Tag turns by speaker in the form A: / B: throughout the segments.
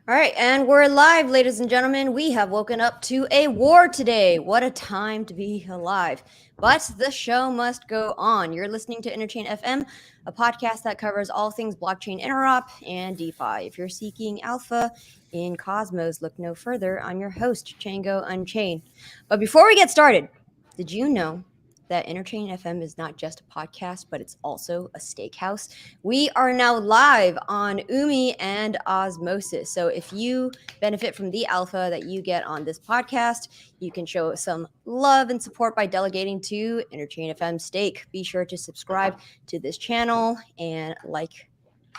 A: All right, and we're live, ladies and gentlemen. We have woken up to a war today. What a time to be alive. But the show must go on. You're listening to Interchain FM, a podcast that covers all things blockchain interop and DeFi. If you're seeking alpha in Cosmos, look no further. I'm your host, Chango Unchained. But before we get started, did you know that Interchain FM is not just a podcast, but it's also a Stakehouse? We are now live on Umi and Osmosis. So if you benefit from the alpha that you get on this podcast, you can show some love and support by delegating to Interchain FM Stake. Be sure to subscribe to this channel and like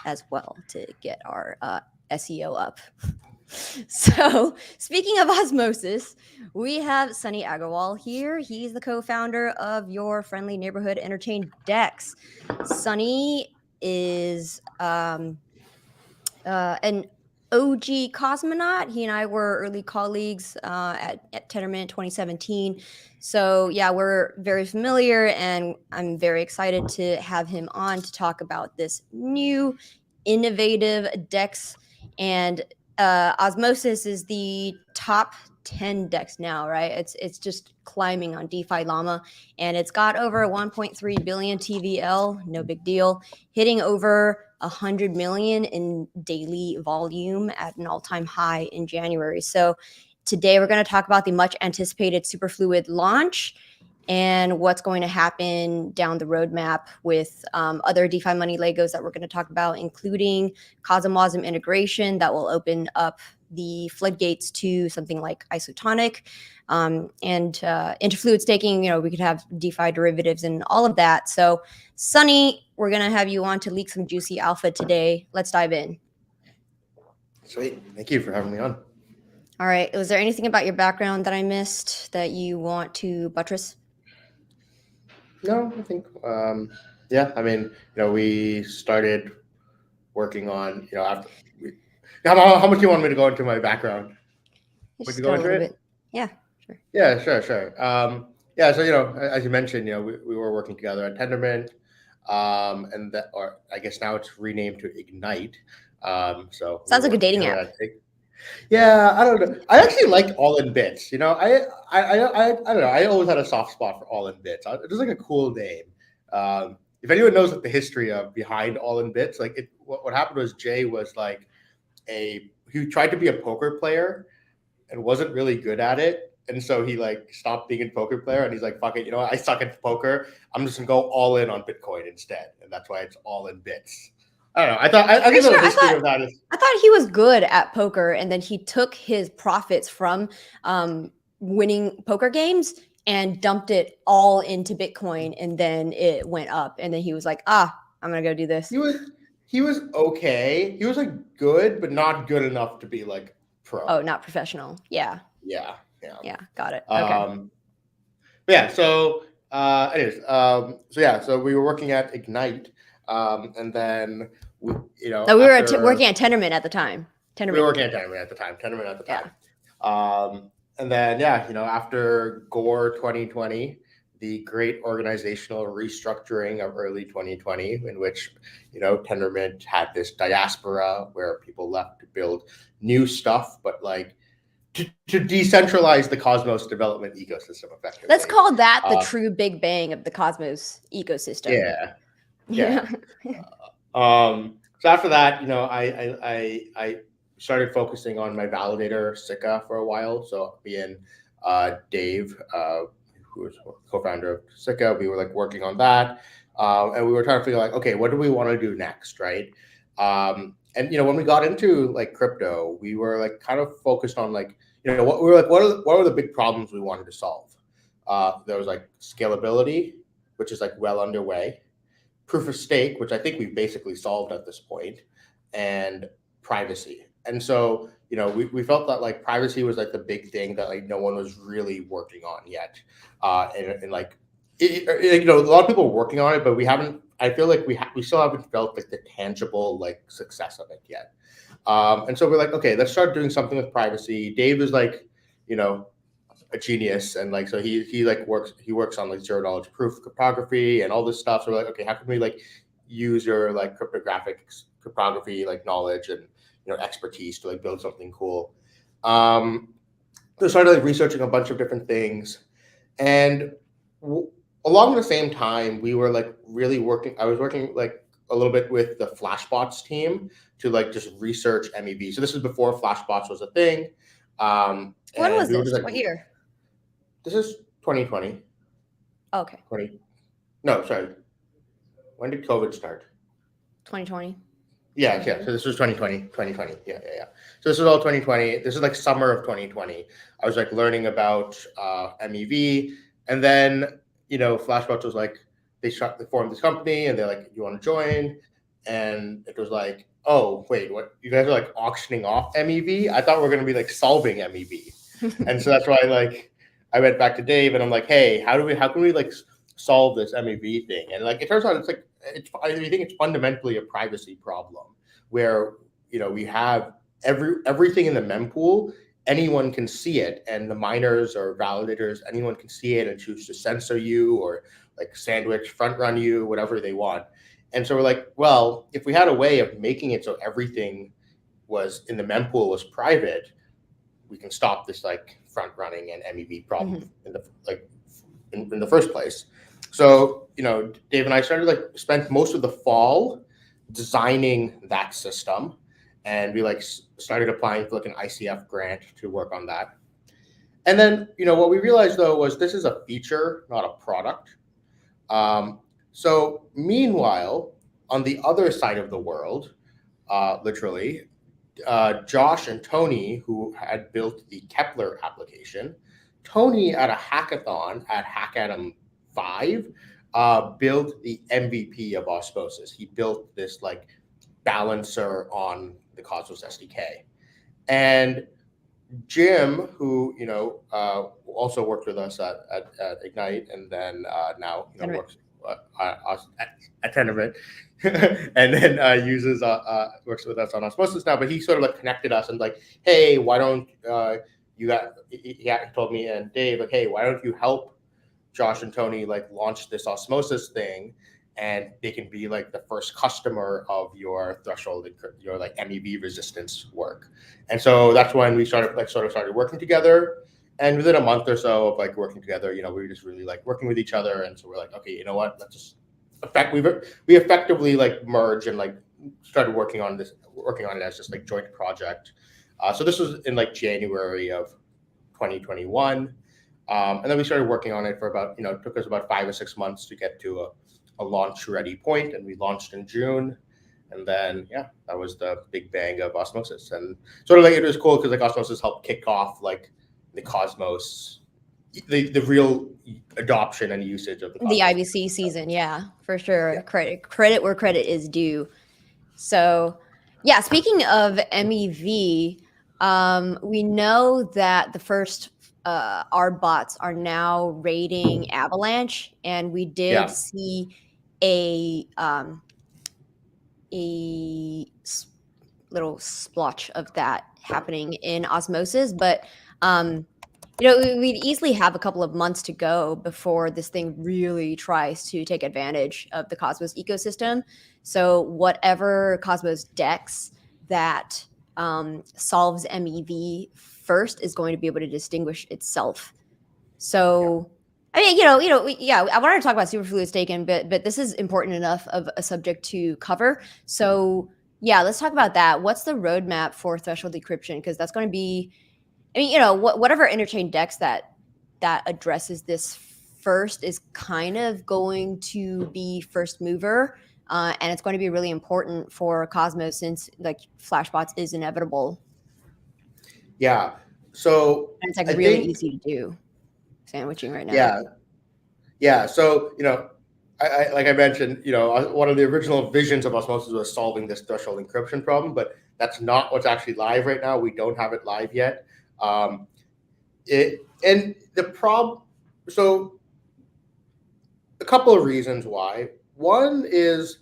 A: as well to get our SEO up. So, speaking of Osmosis, we have Sunny Aggarwal here. He's the co-founder of your friendly neighborhood Interchain DEX. Sunny is an OG cosmonaut. He and I were early colleagues at Tendermint 2017. So yeah, we're very familiar, and I'm very excited to have him on to talk about this new innovative DEX. And Osmosis is the top 10 DEX now, right? It's just climbing on DeFi Llama, and it's got over 1.3 billion TVL, no big deal, hitting over 100 million in daily volume at an all-time high in January. So today we're going to talk about the much anticipated Superfluid launch and what's going to happen down the roadmap with other DeFi money Legos that we're going to talk about, including CosmWasm integration that will open up the floodgates to something like isotonic and interfluid staking. You know, we could have DeFi derivatives and all of that. So, Sunny, we're going to have you on to leak some juicy alpha today. Let's dive in.
B: Sweet. Thank you for having me on.
A: All right. Was there anything about your background that I missed that you want to buttress?
B: No, I think, yeah, I mean, we started working on, after how much do you want me to go into my background?
A: Would you go into it? Yeah, sure.
B: Yeah, sure. Yeah, so, as you mentioned, we were working together at Tendermint, and that, or I guess now it's renamed to Ignite. So
A: sounds like a dating app.
B: Yeah, I don't know. I actually liked All in Bits. I don't know. I always had a soft spot for All in Bits. It was like a cool name. If anyone knows the history of behind All in Bits, what happened was Jay was like he tried to be a poker player and wasn't really good at it, and so he stopped being a poker player, and he's like, fuck it, I suck at poker. I'm just gonna go all in on Bitcoin instead, and that's why it's All in Bits. I don't know.
A: I thought he was good at poker, and then he took his profits from winning poker games and dumped it all into Bitcoin, and then it went up, and then he was like, I'm gonna go do this.
B: He was okay. He was good, but not good enough to be pro.
A: Oh, not professional. Yeah. Got it. Okay.
B: Yeah. So, anyways, so we were working at Ignite. And then we
A: were working at Tendermint at the time.
B: We were working at Tendermint at the time. Yeah. And then after Gore 2020, the great organizational restructuring of early 2020, in which Tendermint had this diaspora where people left to build new stuff, but to decentralize the Cosmos development ecosystem effectively.
A: Let's call that the true Big Bang of the Cosmos ecosystem.
B: Yeah. So after that, I started focusing on my validator Sika for a while. So me and Dave, who was co-founder of Sika, we were working on that, and we were trying to figure okay, what do we want to do next, right? And when we got into crypto, we were kind of focused on what are the big problems we wanted to solve. There was scalability, which is well underway. Proof of stake, which I think we've basically solved at this point, and privacy. And so, we felt that privacy was the big thing that no one was really working on yet. And a lot of people are working on it, but we haven't. I feel we still haven't felt the tangible success of it yet. And so we're okay, let's start doing something with privacy. Dave is a genius, and so he works on zero knowledge proof cryptography and all this stuff. So we're okay, how can we use your cryptographic cryptography knowledge and expertise to like build something cool. So I started like researching a bunch of different things, and along the same time, we were like really working. I was working like a little bit with the Flashbots team to like just research MEV. So this is before Flashbots was a thing.
A: When was
B: We were
A: this?
B: just like,
A: What year?
B: this is 2020.
A: Okay.
B: 20. No, sorry. When did COVID start?
A: 2020.
B: Yeah. So this was 2020. Yeah. So this is all 2020. This is like summer of 2020. I was like learning about MEV, and then Flashbots was like they formed this company, and they're like, "You want to join?" And it was like, "Oh, wait, what? You guys are like auctioning off MEV? I thought we were going to be like solving MEV." And so that's why like I went back to Dave, and I'm like, "Hey, how can we like solve this MEV thing?" And like it turns out I think it's fundamentally a privacy problem where we have everything in the mempool. Anyone can see it, and the miners or validators, anyone can see it and choose to censor you or like sandwich, front run you, whatever they want. And so we're like, well, if we had a way of making it so everything was in the mempool was private, we can stop this like front running and MEV problem in the first place. So, Dave and I started spent most of the fall designing that system, and we started applying for an ICF grant to work on that. And then, what we realized though was this is a feature, not a product. So meanwhile, on the other side of the world, literally, Josh and Tony, who had built the Kepler application, Tony at a hackathon at Hackathon 5 built the MVP of Osmosis. He built this balancer on the Cosmos SDK. And Jim, who also worked with us at Ignite, and then now works at Tendermint, and then uses works with us on Osmosis now. But he sort of connected us and hey, why don't he told me and Dave hey, why don't you help Josh and Tony launch this Osmosis thing, and they can be the first customer of your threshold, your MEV resistance work. And so that's when we started started working together. And within a month or so of working together, we were just really working with each other. And so we're okay, you know what? Let's just we effectively merge and started working on it as just joint project. So this was in January of 2021. And then we started working on it for about, it took us about 5 or 6 months to get to a launch ready point, and we launched in June. And then, that was the big bang of Osmosis. And sort of it was cool because Osmosis helped kick off the Cosmos, the real adoption and usage of the Cosmos.
A: The IBC season. Yeah, for sure. Yeah. Credit where credit is due. So speaking of MEV, we know that the first our bots are now raiding Avalanche, and we did see a little splotch of that happening in Osmosis, but we'd easily have a couple of months to go before this thing really tries to take advantage of the Cosmos ecosystem. So whatever Cosmos DEX that solves MEV first is going to be able to distinguish itself. So, I mean, I wanted to talk about Superfluid Staking, but this is important enough of a subject to cover. So, let's talk about that. What's the roadmap for threshold decryption? Because that's going to be, whatever Interchain DEX that addresses this first is kind of going to be first mover. And it's going to be really important for Cosmos since Flashbots is inevitable.
B: Yeah. So
A: and it's really easy to do sandwiching right now.
B: Yeah. So, I like I mentioned, one of the original visions of Osmosis was solving this threshold encryption problem, but that's not what's actually live right now. We don't have it live yet. So a couple of reasons why. One is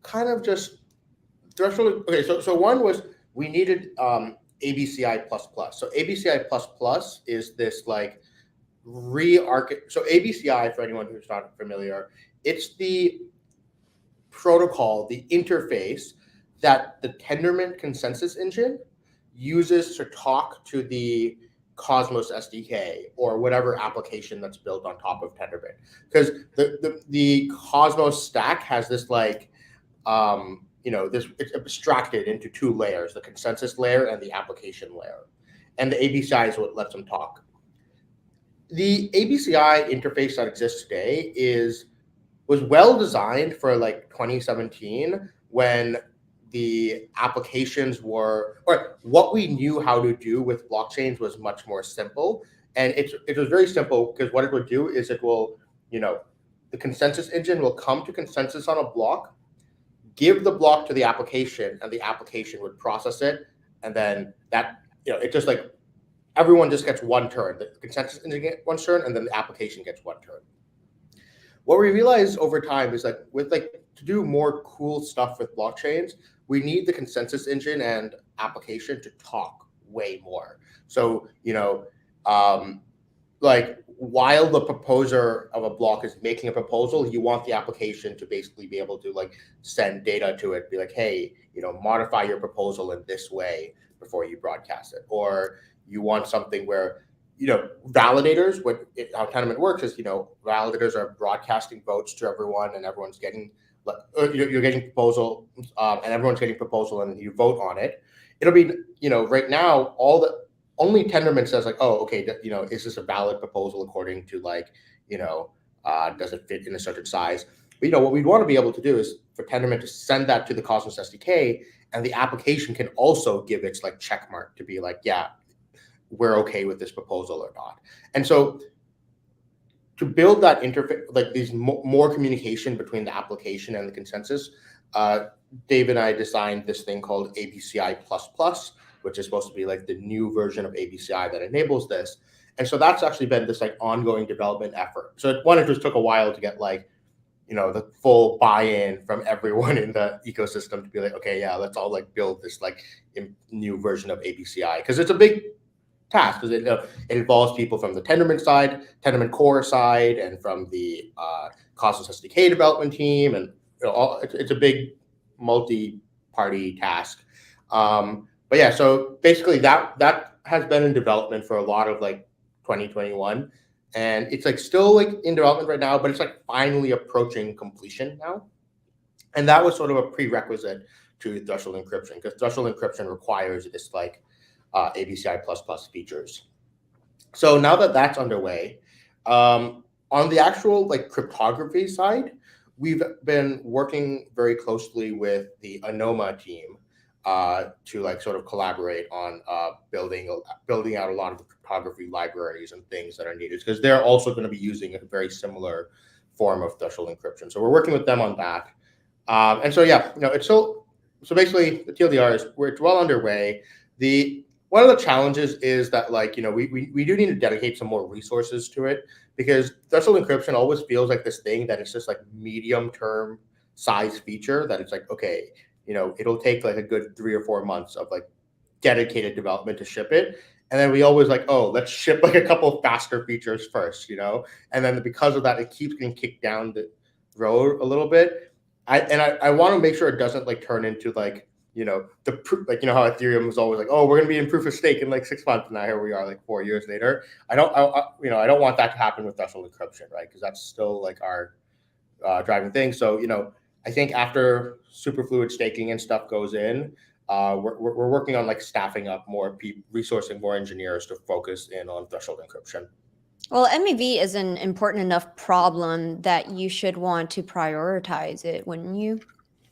B: kind of just threshold. Okay, so one was we needed ABCI++. So ABCI++ is this so ABCI, for anyone who's not familiar, it's the protocol, the interface that the Tendermint consensus engine uses to talk to the Cosmos SDK or whatever application that's built on top of Tendermint. Because the Cosmos stack has this like, it's abstracted into two layers, the consensus layer and the application layer. And the ABCI is what lets them talk. The ABCI interface that exists today was well designed for like 2017 when the applications were, or what we knew how to do with blockchains was much more simple. And it was very simple because what it would do is it will, the consensus engine will come to consensus on a block, give the block to the application, and the application would process it. And then that, it just like, everyone just gets one turn. The consensus engine gets one turn, and then the application gets one turn. What we realized over time is that to do more cool stuff with blockchains, we need the consensus engine and application to talk way more. So, while the proposer of a block is making a proposal, you want the application to basically be able to like send data to it, be like, hey, modify your proposal in this way before you broadcast it. Or you want something where, validators, how Tendermint works is, validators are broadcasting votes to everyone and everyone's getting, you're getting proposal and everyone's getting proposal and you vote on it. It'll be, right now, only Tendermint says like, oh, okay, is this a valid proposal according to like, does it fit in a certain size? But, what we'd want to be able to do is for Tendermint to send that to the Cosmos SDK, and the application can also give its like check mark to be like, yeah, we're okay with this proposal or not. And so to build that interface, like these more communication between the application and the consensus, Dave and I designed this thing called ABCI++, which is supposed to be like the new version of ABCI that enables this. And so that's actually been this like ongoing development effort. So it just took a while to get like, the full buy-in from everyone in the ecosystem to be like, okay, yeah, let's all like build this like new version of ABCI. Because it's a big task, because it involves people from the Tendermint side, Tendermint core side, and from the Cosmos SDK development team, and it's a big multi-party task. But yeah, so basically that has been in development for a lot of like 2021, and it's like still like in development right now, but it's like finally approaching completion now. And that was sort of a prerequisite to threshold encryption, because threshold encryption requires this like ABCI++ features. So now that that's underway, on the actual like cryptography side, we've been working very closely with the Anoma team to like sort of collaborate on building out a lot of the cryptography libraries and things that are needed, because they're also going to be using a very similar form of threshold encryption. So we're working with them on that. And so yeah, it's so basically the TLDR is it's well underway. One of the challenges is that like, we do need to dedicate some more resources to it, because threshold encryption always feels like this thing that it's just like medium term size feature that it's like, okay, it'll take like a good 3 or 4 months of like dedicated development to ship it. And then we always like, oh, let's ship like a couple faster features first, and then because of that, it keeps getting kicked down the road a little bit. I want to make sure it doesn't like turn into like, how Ethereum was always like, oh, we're going to be in proof of stake in like 6 months. And now here we are like 4 years later. I don't want that to happen with threshold encryption, right? Because that's still like our driving thing. So, I think after Superfluid Staking and stuff goes in, we're working on like staffing up more resourcing more engineers to focus in on threshold encryption.
A: Well, MEV is an important enough problem that you should want to prioritize it, wouldn't you?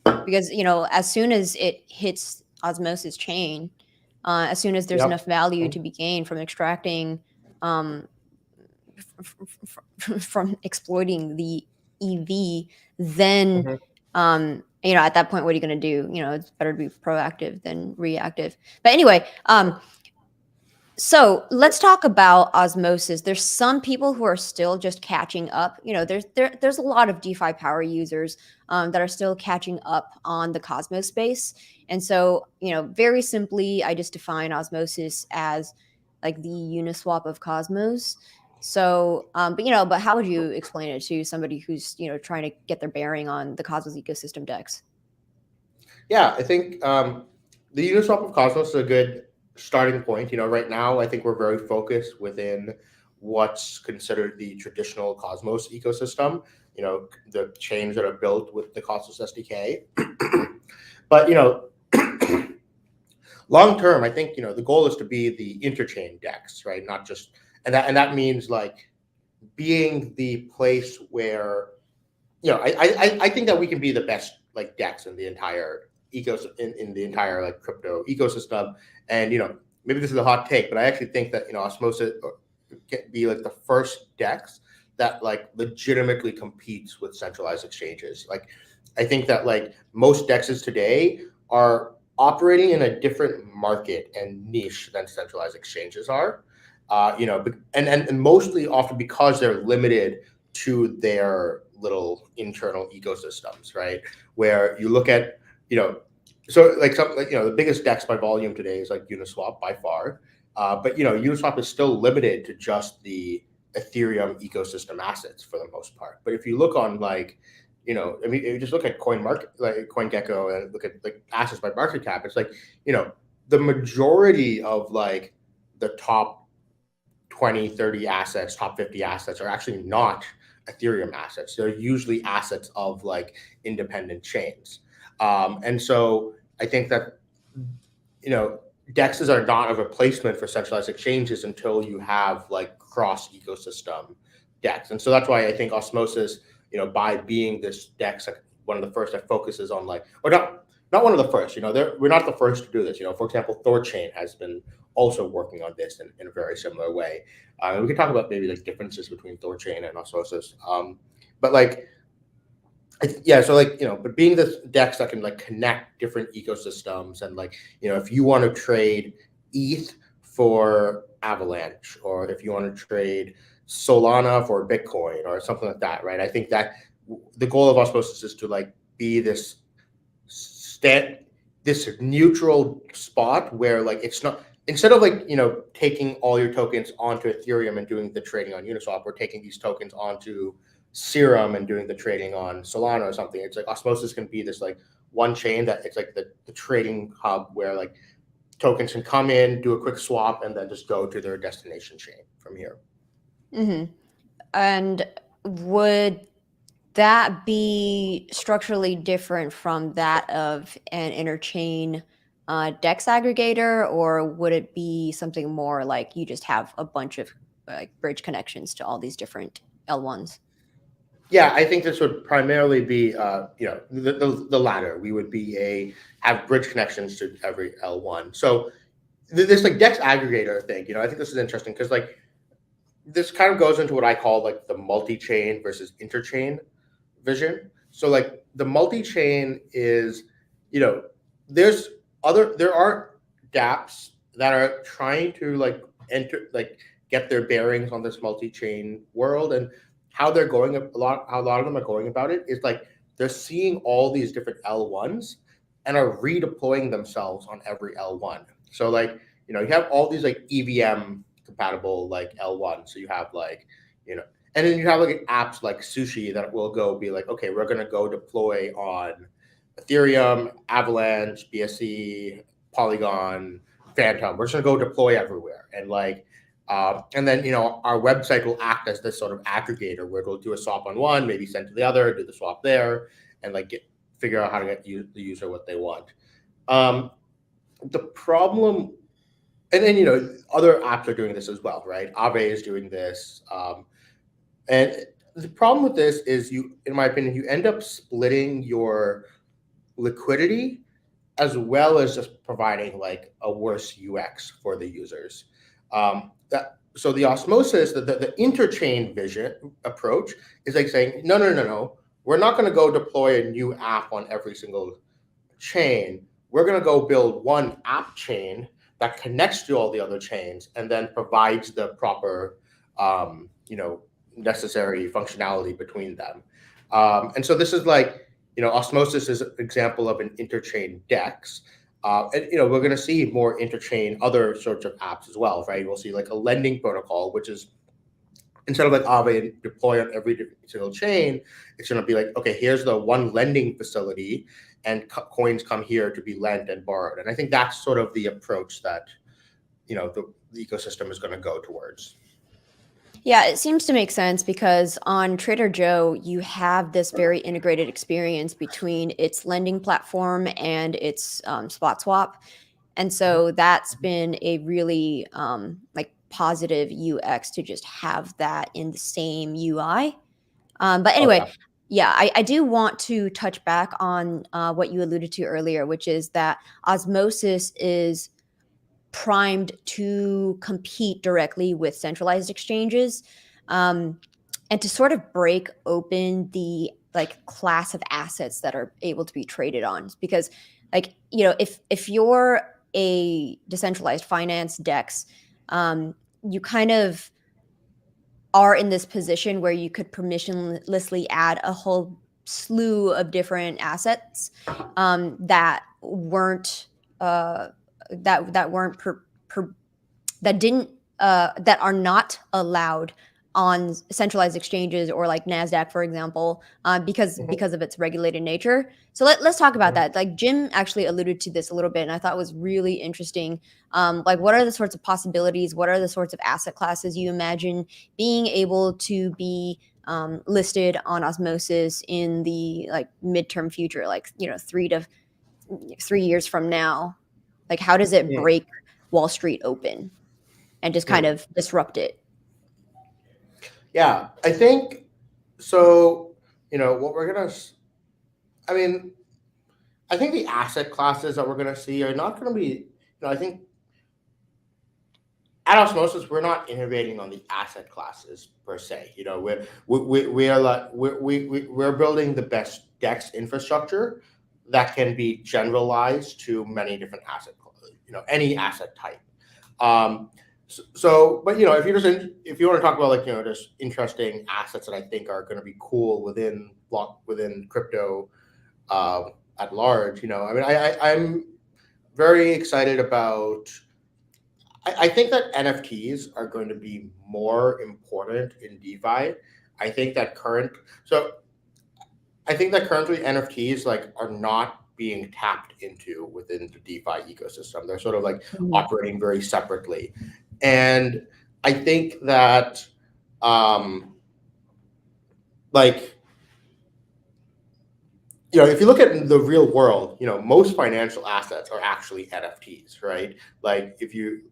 A: Because, as soon as it hits Osmosis chain, as soon as there's enough value to be gained from extracting, from exploiting the EV, then, at that point, what are you going to do? It's better to be proactive than reactive. But anyway, so let's talk about Osmosis. There's some people who are still just catching up. There's a lot of DeFi power users that are still catching up on the Cosmos space. And so, very simply, I just define Osmosis as like the Uniswap of Cosmos. So, but how would you explain it to somebody who's, trying to get their bearing on the Cosmos ecosystem DEX?
B: Yeah, I think the Uniswap of Cosmos is a good starting point. Right now, I think we're very focused within what's considered the traditional Cosmos ecosystem, the chains that are built with the Cosmos SDK. But, long term, I think, the goal is to be the Interchain DEX, right? Not just, and that means like being the place where, I think that we can be the best like DEX in the entire in the entire like crypto ecosystem. And maybe this is a hot take, but I actually think that Osmosis can be like the first DEX that like legitimately competes with centralized exchanges. Like I think that like most DEXs today are operating in a different market and niche than centralized exchanges are. And mostly often because they're limited to their little internal ecosystems, right? Where you look at, so like the biggest DEX by volume today is like Uniswap by far. But Uniswap is still limited to just the Ethereum ecosystem assets for the most part. But if you look on like, I mean, if you just look at CoinGecko and look at like assets by market cap, it's like, the majority of like the top 20, 30 assets, top 50 assets are actually not Ethereum assets. They're usually assets of like independent chains. And so I think that, DEXs are not a replacement for centralized exchanges until you have like cross ecosystem DEX. And so that's why I think Osmosis, by being this DEX, like one of the first that focuses on like, or not one of the first, we're not the first to do this. For example, Thorchain has been also working on this in a very similar way. We can talk about maybe like differences between Thorchain and Osmosis. But like, so like, but being this DEX that can like connect different ecosystems and like, if you want to trade ETH for Avalanche, or if you want to trade Solana for Bitcoin or something like that, right? I think that the goal of Osmosis is to like be this neutral spot where like it's not, instead of like taking all your tokens onto Ethereum and doing the trading on Uniswap, or taking these tokens onto Serum and doing the trading on Solana or something. It's like Osmosis can be this like one chain that it's like the trading hub where like tokens can come in, do a quick swap, and then just go to their destination chain from here.
A: Mm-hmm. And would that be structurally different from that of an interchain DEX aggregator, or would it be something more like you just have a bunch of like bridge connections to all these different L1s?
B: Yeah, I think this would primarily be, the latter. We would have bridge connections to every L1. So this like DEX aggregator thing, I think this is interesting because like this kind of goes into what I call like the multi-chain versus interchain vision. So like the multi-chain is, there are dApps that are trying to like get their bearings on this multi-chain world, and how they're going how a lot of them are going about it is like they're seeing all these different L1s and are redeploying themselves on every L1. So like, you have all these like EVM compatible like L1. So you have like, and then you have like apps like Sushi that will go be like, okay, we're gonna go deploy on Ethereum, Avalanche, BSC, Polygon, Phantom. We're just gonna go deploy everywhere, and like, and then our website will act as this sort of aggregator where it'll do a swap on one, maybe send to the other, do the swap there, and like figure out how to get the user what they want. The problem, and then other apps are doing this as well, right? Aave is doing this, and the problem with this is in my opinion, you end up splitting your liquidity as well as just providing like a worse UX for the users. So the Osmosis, the interchain vision approach is like saying, no, we're not going to go deploy a new app on every single chain. We're going to go build one app chain that connects to all the other chains and then provides the proper, necessary functionality between them. And so this is like, Osmosis is an example of an interchain DEX. And we're going to see more interchain other sorts of apps as well, right? We'll see like a lending protocol, which is instead of like Aave deploy on every single chain, it's going to be like, okay, here's the one lending facility, and coins come here to be lent and borrowed. And I think that's sort of the approach that, the ecosystem is going to go towards.
A: Yeah, it seems to make sense because on Trader Joe, you have this very integrated experience between its lending platform and its spot swap. And so that's been a really like positive UX to just have that in the same UI. But
B: Oh,
A: anyway,
B: yeah.
A: yeah, I do want to touch back on what you alluded to earlier, which is that Osmosis is primed to compete directly with centralized exchanges, and to sort of break open the like class of assets that are able to be traded on. Because like, if you're a decentralized finance DEX, you kind of are in this position where you could permissionlessly add a whole slew of different assets that weren't that weren't that didn't that are not allowed on centralized exchanges or like NASDAQ, for example, because of its regulated nature. So let's talk about that. Like Jim actually alluded to this a little bit, and I thought it was really interesting. Like, what are the sorts of possibilities? What are the sorts of asset classes you imagine being able to be listed on Osmosis in the like midterm future, like 3 years from now? Like, how does it break Wall Street open and just kind of disrupt it?
B: Yeah, I think so. What we're gonna, I mean, I think the asset classes that we're gonna see are not gonna be. I think at Osmosis we're not innovating on the asset classes per se. We're building the best DEX infrastructure that can be generalized to many different asset classes. Any asset type. But if you want to talk about like just interesting assets that I think are going to be cool within crypto at large, I'm very excited about. I think that NFTs are going to be more important in DeFi. I think that currently NFTs like are not being tapped into within the DeFi ecosystem. They're sort of like operating very separately. And I think that if you look at the real world, most financial assets are actually NFTs, right? Like if you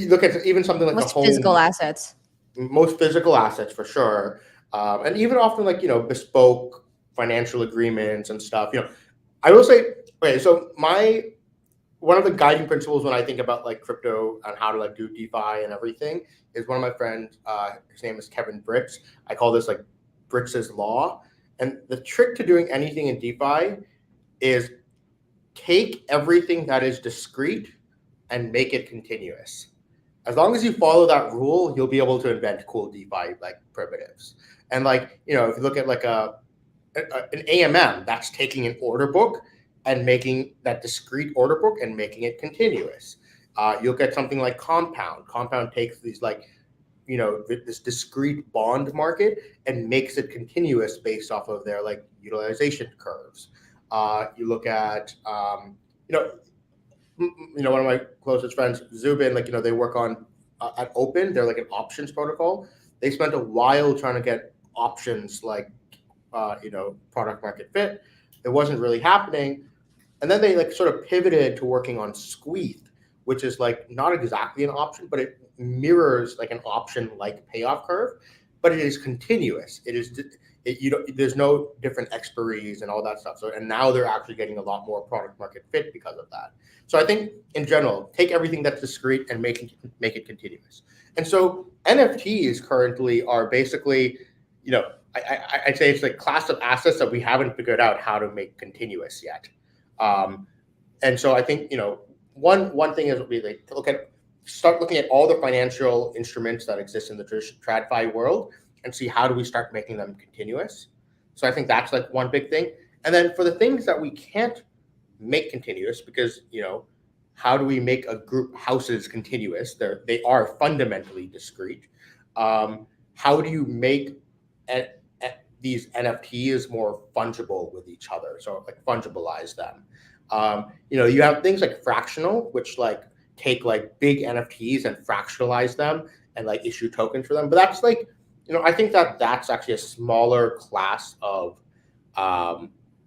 B: look at even something like a
A: Most
B: home,
A: physical assets.
B: most physical assets for sure, and even often like bespoke financial agreements and stuff. I will say, okay, so one of the guiding principles when I think about like crypto and how to like do DeFi and everything is one of my friends. His name is Kevin Britz. I call this like Britz's law. And the trick to doing anything in DeFi is take everything that is discrete and make it continuous. As long as you follow that rule, you'll be able to invent cool DeFi like primitives. And like, if you look at like an AMM, that's taking an order book and making that discrete order book and making it continuous. You'll get something like Compound. Compound takes these like, this discrete bond market and makes it continuous based off of their like utilization curves. You look at, one of my closest friends, Zubin, like, they work on at Open. They're like an options protocol. They spent a while trying to get options like, product market fit. It wasn't really happening. And then they like sort of pivoted to working on Squeeze, which is like not exactly an option, but it mirrors like an option like payoff curve, but it is continuous. There's no different expiries and all that stuff. So, and now they're actually getting a lot more product market fit because of that. So I think in general, take everything that's discrete and make it continuous. And so NFTs currently are basically, I'd say it's like class of assets that we haven't figured out how to make continuous yet. And so I think, one thing is we like start looking at all the financial instruments that exist in the TradFi world and see how do we start making them continuous. So I think that's like one big thing. And then for the things that we can't make continuous, because how do we make a group houses continuous? They are fundamentally discrete. How do you make these NFTs more fungible with each other. So like fungibilize them. You have things like fractional, which like take like big NFTs and fractionalize them and like issue tokens for them. But that's like, I think that's actually a smaller class of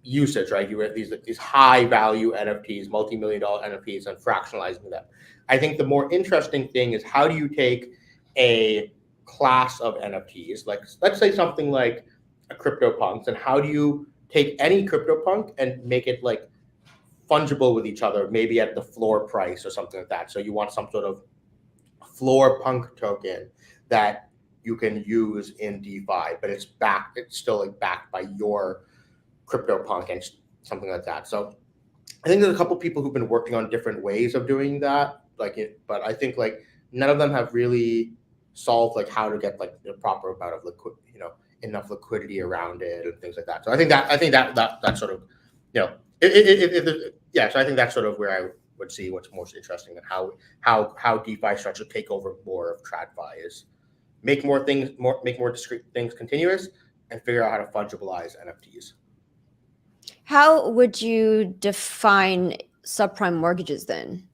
B: usage, right? You have these high value NFTs, multi-million-dollar NFTs, and fractionalizing them. I think the more interesting thing is how do you take a class of NFTs, like let's say something like a CryptoPunks, and how do you take any CryptoPunk and make it like fungible with each other, maybe at the floor price or something like that. So you want some sort of floor punk token that you can use in DeFi, but it's still like backed by your CryptoPunk and something like that. So I think there's a couple people who've been working on different ways of doing that, but I think like none of them have really solved like how to get like the proper amount of enough liquidity around it and things like that. So I think that sort of, so I think that's sort of where I would see what's most interesting and how DeFi starts to take over more of TradFi is make more discrete things continuous and figure out how to fungibilize NFTs.
A: How would you define subprime mortgages then?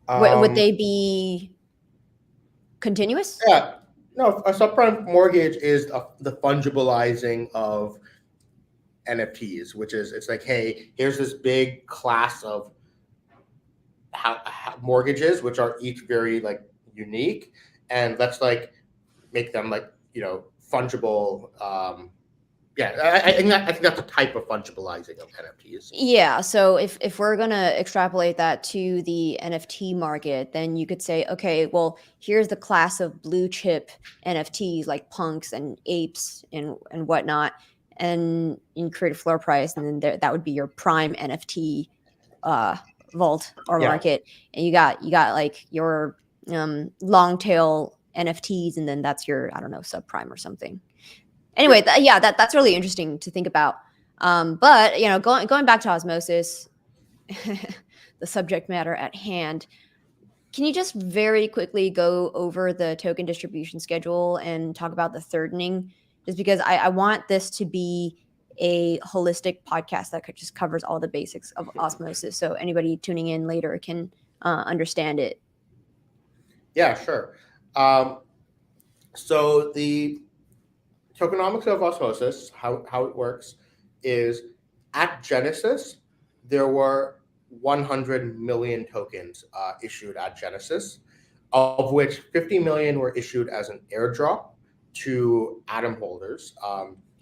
A: Would they be continuous?
B: Yeah, no, a subprime mortgage is the fungibilizing of NFTs, which is it's like, hey, here's this big class of mortgages, which are each very like unique, and let's like make them like fungible. I think that's a type of fungibilizing of NFTs.
A: Yeah. So if we're gonna extrapolate that to the NFT market, then you could say, okay, well, here's the class of blue chip NFTs like punks and apes and whatnot, and you create a floor price, and then that would be your prime NFT vault or market, and you got like your long tail NFTs, and then that's your, I don't know, subprime or something. Anyway, that's really interesting to think about. But going back to Osmosis, the subject matter at hand, can you just very quickly go over the token distribution schedule and talk about the thirdening? Just because I want this to be a holistic podcast that just covers all the basics of Osmosis, so anybody tuning in later can understand it.
B: Yeah, sure. So the tokenomics of Osmosis, how it works is at Genesis, there were 100 million tokens issued at Genesis, of which 50 million were issued as an airdrop to Atom holders.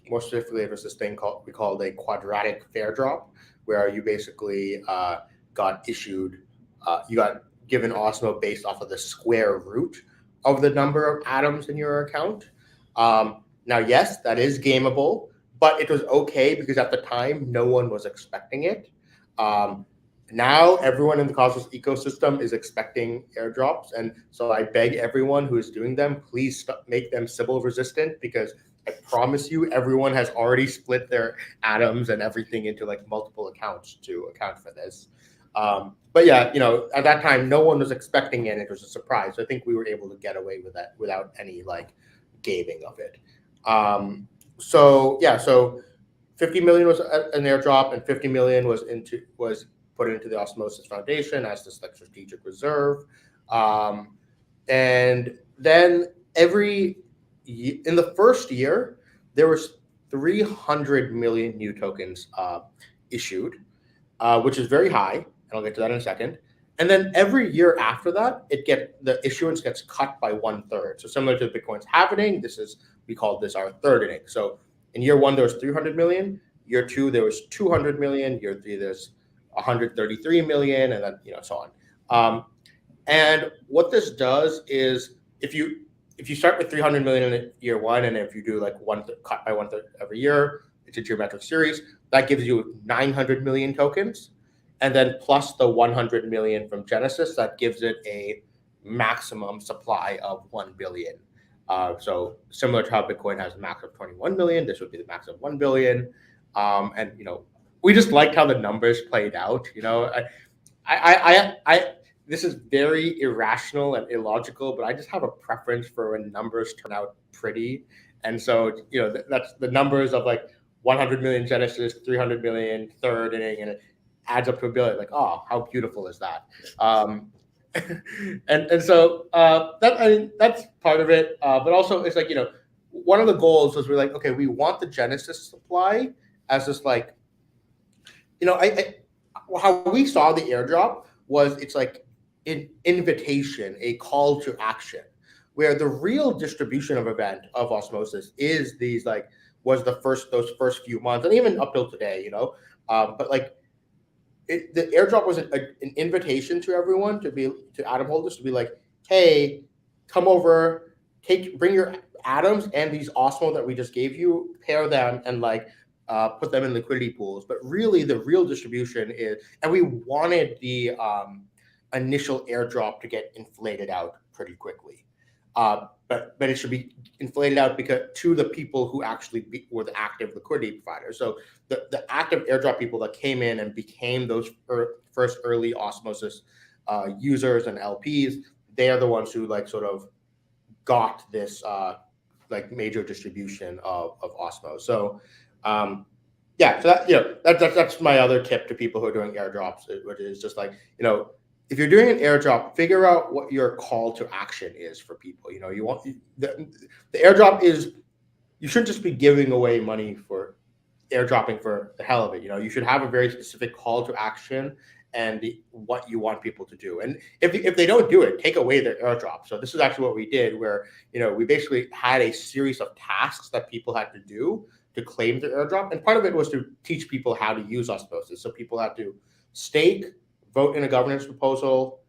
B: More specifically, there's this thing we called a quadratic fair drop, where you basically got given Osmo based off of the square root of the number of atoms in your account. Now, yes, that is gameable, but it was okay because at the time, no one was expecting it. Now, everyone in the Cosmos ecosystem is expecting airdrops. And so I beg everyone who is doing them, please make them Sybil resistant, because I promise you, everyone has already split their atoms and everything into like multiple accounts to account for this. But yeah, at that time, no one was expecting it. It was a surprise. So I think we were able to get away with that without any like gaming of it. So 50 million was an airdrop, and 50 million was put into the Osmosis Foundation as this like strategic reserve. And then in the first year, there was 300 million new tokens issued, which is very high, and I'll get to that in a second. And then every year after that, the issuance gets cut by 1/3. So similar to Bitcoin's halving, we call this our thirdening. So in year one, there was 300 million. Year two, there was 200 million. Year three, there's 133 million, and then so on. And what this does is, if you start with 300 million in year one, and if you do like cut by 1/3 every year, it's a geometric series. That gives you 900 million tokens, and then plus the 100 million from Genesis, that gives it a maximum supply of 1 billion. So similar to how Bitcoin has a max of 21 million, this would be the max of 1 billion. And we just liked how the numbers played out. This is very irrational and illogical, but I just have a preference for when numbers turn out pretty And so, that's the numbers of like 100 million Genesis, 300 million Thirdening, and it adds up to $1 billion. Like, oh, how beautiful is that? And so that's part of it. But also, it's like, one of the goals was we're like, okay, we want the Genesis supply as this like, how we saw the airdrop was it's like an invitation, a call to action, where the real distribution of event of Osmosis is was those first few months, and even up till today, but like the airdrop was an invitation to everyone to atom holders to be like, hey, come over, bring your atoms and these Osmo that we just gave you, pair them, and put them in liquidity pools. But really, the real distribution is, and we wanted the initial airdrop to get inflated out pretty quickly. But it should be inflated out to the people who actually were the active liquidity providers. So the active airdrop people that came in and became those first early Osmosis users and LPs, they are the ones who sort of got this major distribution of Osmo. So so that's my other tip to people who are doing airdrops, which is just if you're doing an airdrop, figure out what your call to action is for people. You want the airdrop is, you shouldn't just be giving away money for airdropping for the hell of it. You should have a very specific call to action and what you want people to do. And if they don't do it, take away their airdrop. So this is actually what we did, where we basically had a series of tasks that people had to do to claim their airdrop, and part of it was to teach people how to use Osmosis. So people had to stake, vote in a governance proposal,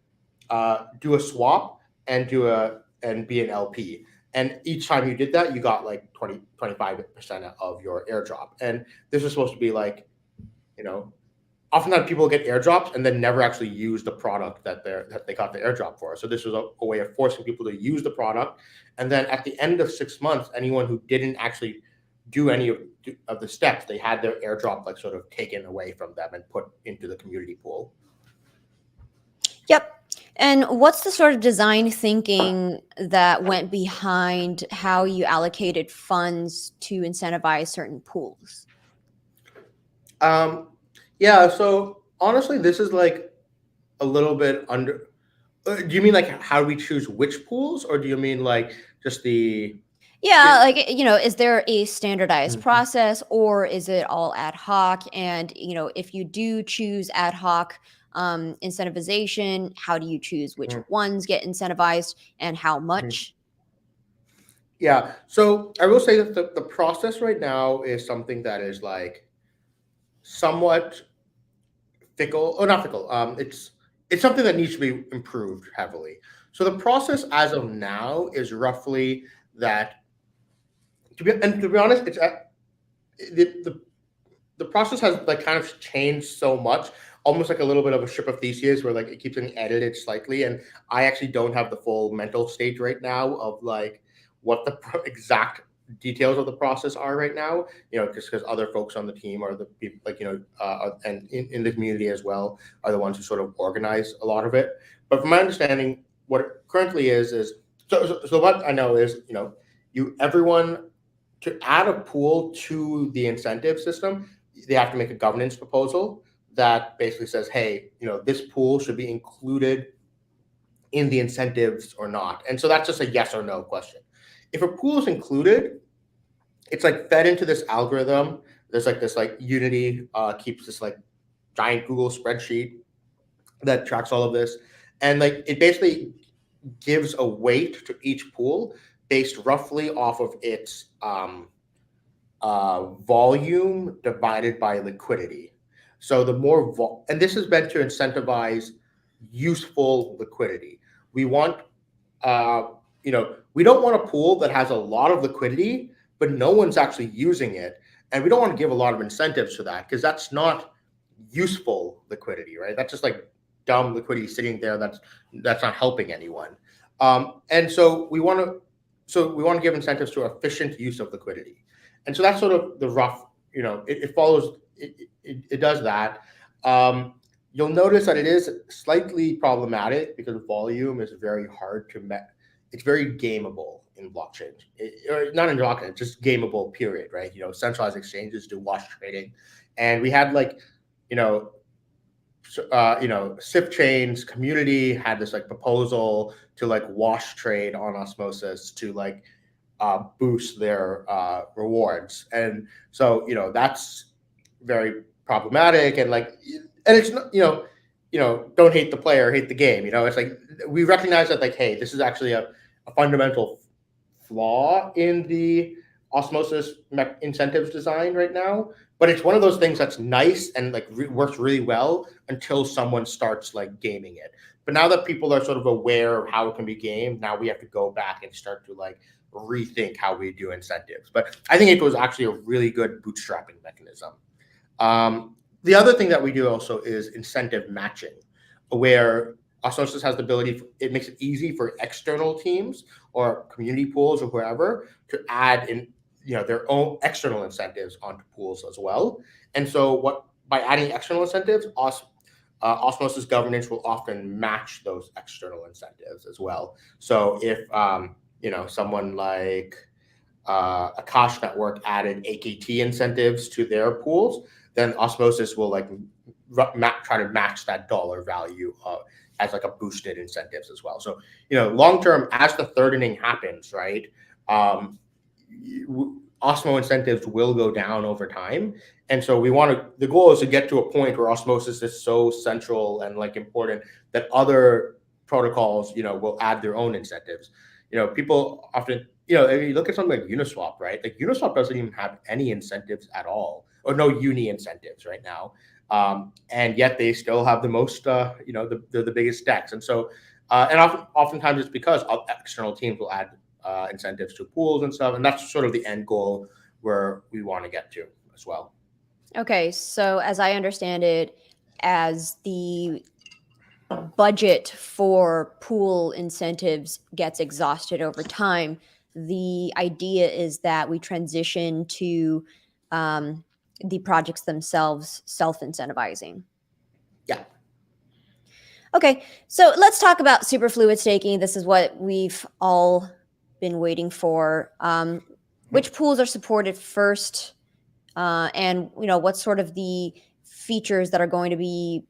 B: do a swap, and be an LP. And each time you did that, you got 25% of your airdrop. And this is supposed to be oftentimes people get airdrops and then never actually use the product that they got the airdrop for. So this was a way of forcing people to use the product. And then at the end of 6 months, anyone who didn't actually do any of the steps, they had their airdrop sort of taken away from them and put into the community pool.
A: Yep. And what's the sort of design thinking that went behind how you allocated funds to incentivize certain pools?
B: Yeah, so honestly, this is a little bit under. Do you mean how do we choose which pools, or do you mean just the?
A: Yeah, is there a standardized process, or is it all ad hoc? And if you do choose ad hoc incentivization, how do you choose which ones get incentivized and how much?
B: Yeah, so I will say that the process right now is something that is somewhat fickle, or not fickle. It's something that needs to be improved heavily. So the process as of now is roughly that. To be honest, it's the process has kind of changed so much, almost like a little bit of a ship of Theseus, where it keeps getting edited slightly. And I actually don't have the full mental state right now of what the exact details of the process are right now. Just because other folks on the team are the people and in the community as well are the ones who sort of organize a lot of it. But from my understanding, what it currently is so what I know is everyone, to add a pool to the incentive system, they have to make a governance proposal that basically says, hey, this pool should be included in the incentives or not. And so that's just a yes or no question. If a pool is included, it's fed into this algorithm. There's this Unity keeps this giant Google spreadsheet that tracks all of this. And it basically gives a weight to each pool based roughly off of its volume divided by liquidity. So the more and this is meant to incentivize useful liquidity. We want we don't want a pool that has a lot of liquidity but no one's actually using it, and we don't want to give a lot of incentives for that, because that's not useful liquidity, right? That's just dumb liquidity sitting there that's not helping anyone. And so we want to give incentives to efficient use of liquidity. And so that's sort of the rough, it follows, it does that. You'll notice that it is slightly problematic because volume is very hard to it's very gameable. in blockchain, or not in blockchain, just gameable, period, right? Centralized exchanges do wash trading, and we had SIP Chain's community had this proposal to wash trade on Osmosis to boost their rewards, and so that's very problematic, and it's not don't hate the player, hate the game. It's we recognize that hey, this is actually a fundamental flaw in the Osmosis incentives design right now, but it's one of those things that's nice and works really well until someone starts gaming it. But now that people are sort of aware of how it can be gamed, now we have to go back and start to rethink how we do incentives. But I think it was actually a really good bootstrapping mechanism. The other thing that we do also is incentive matching, where Osmosis has the ability, it makes it easy for external teams or community pools or whoever to add in their own external incentives onto pools as well. And so by adding external incentives, Osmosis governance will often match those external incentives as well. So if someone like Akash Network added AKT incentives to their pools, then Osmosis will try to match that dollar value as a boosted incentives as well. So long term, as the thirdening happens, right, Osmo incentives will go down over time, and so the goal is to get to a point where Osmosis is so central and important that other protocols will add their own incentives. People often if you look at something like Uniswap, right? Uniswap doesn't even have any incentives at all, or no uni incentives right now, and yet they still have the most, they're the biggest DEX, and so oftentimes it's because external teams will add incentives to pools and stuff, and that's sort of the end goal where we want to get to as well.
A: Okay, so as I understand it, as the budget for pool incentives gets exhausted over time, the idea is that we transition to the projects themselves self-incentivizing.
B: Yeah.
A: Okay, so let's talk about superfluid staking. This is what we've all been waiting for. Which pools are supported first, and what's sort of the features that are going to be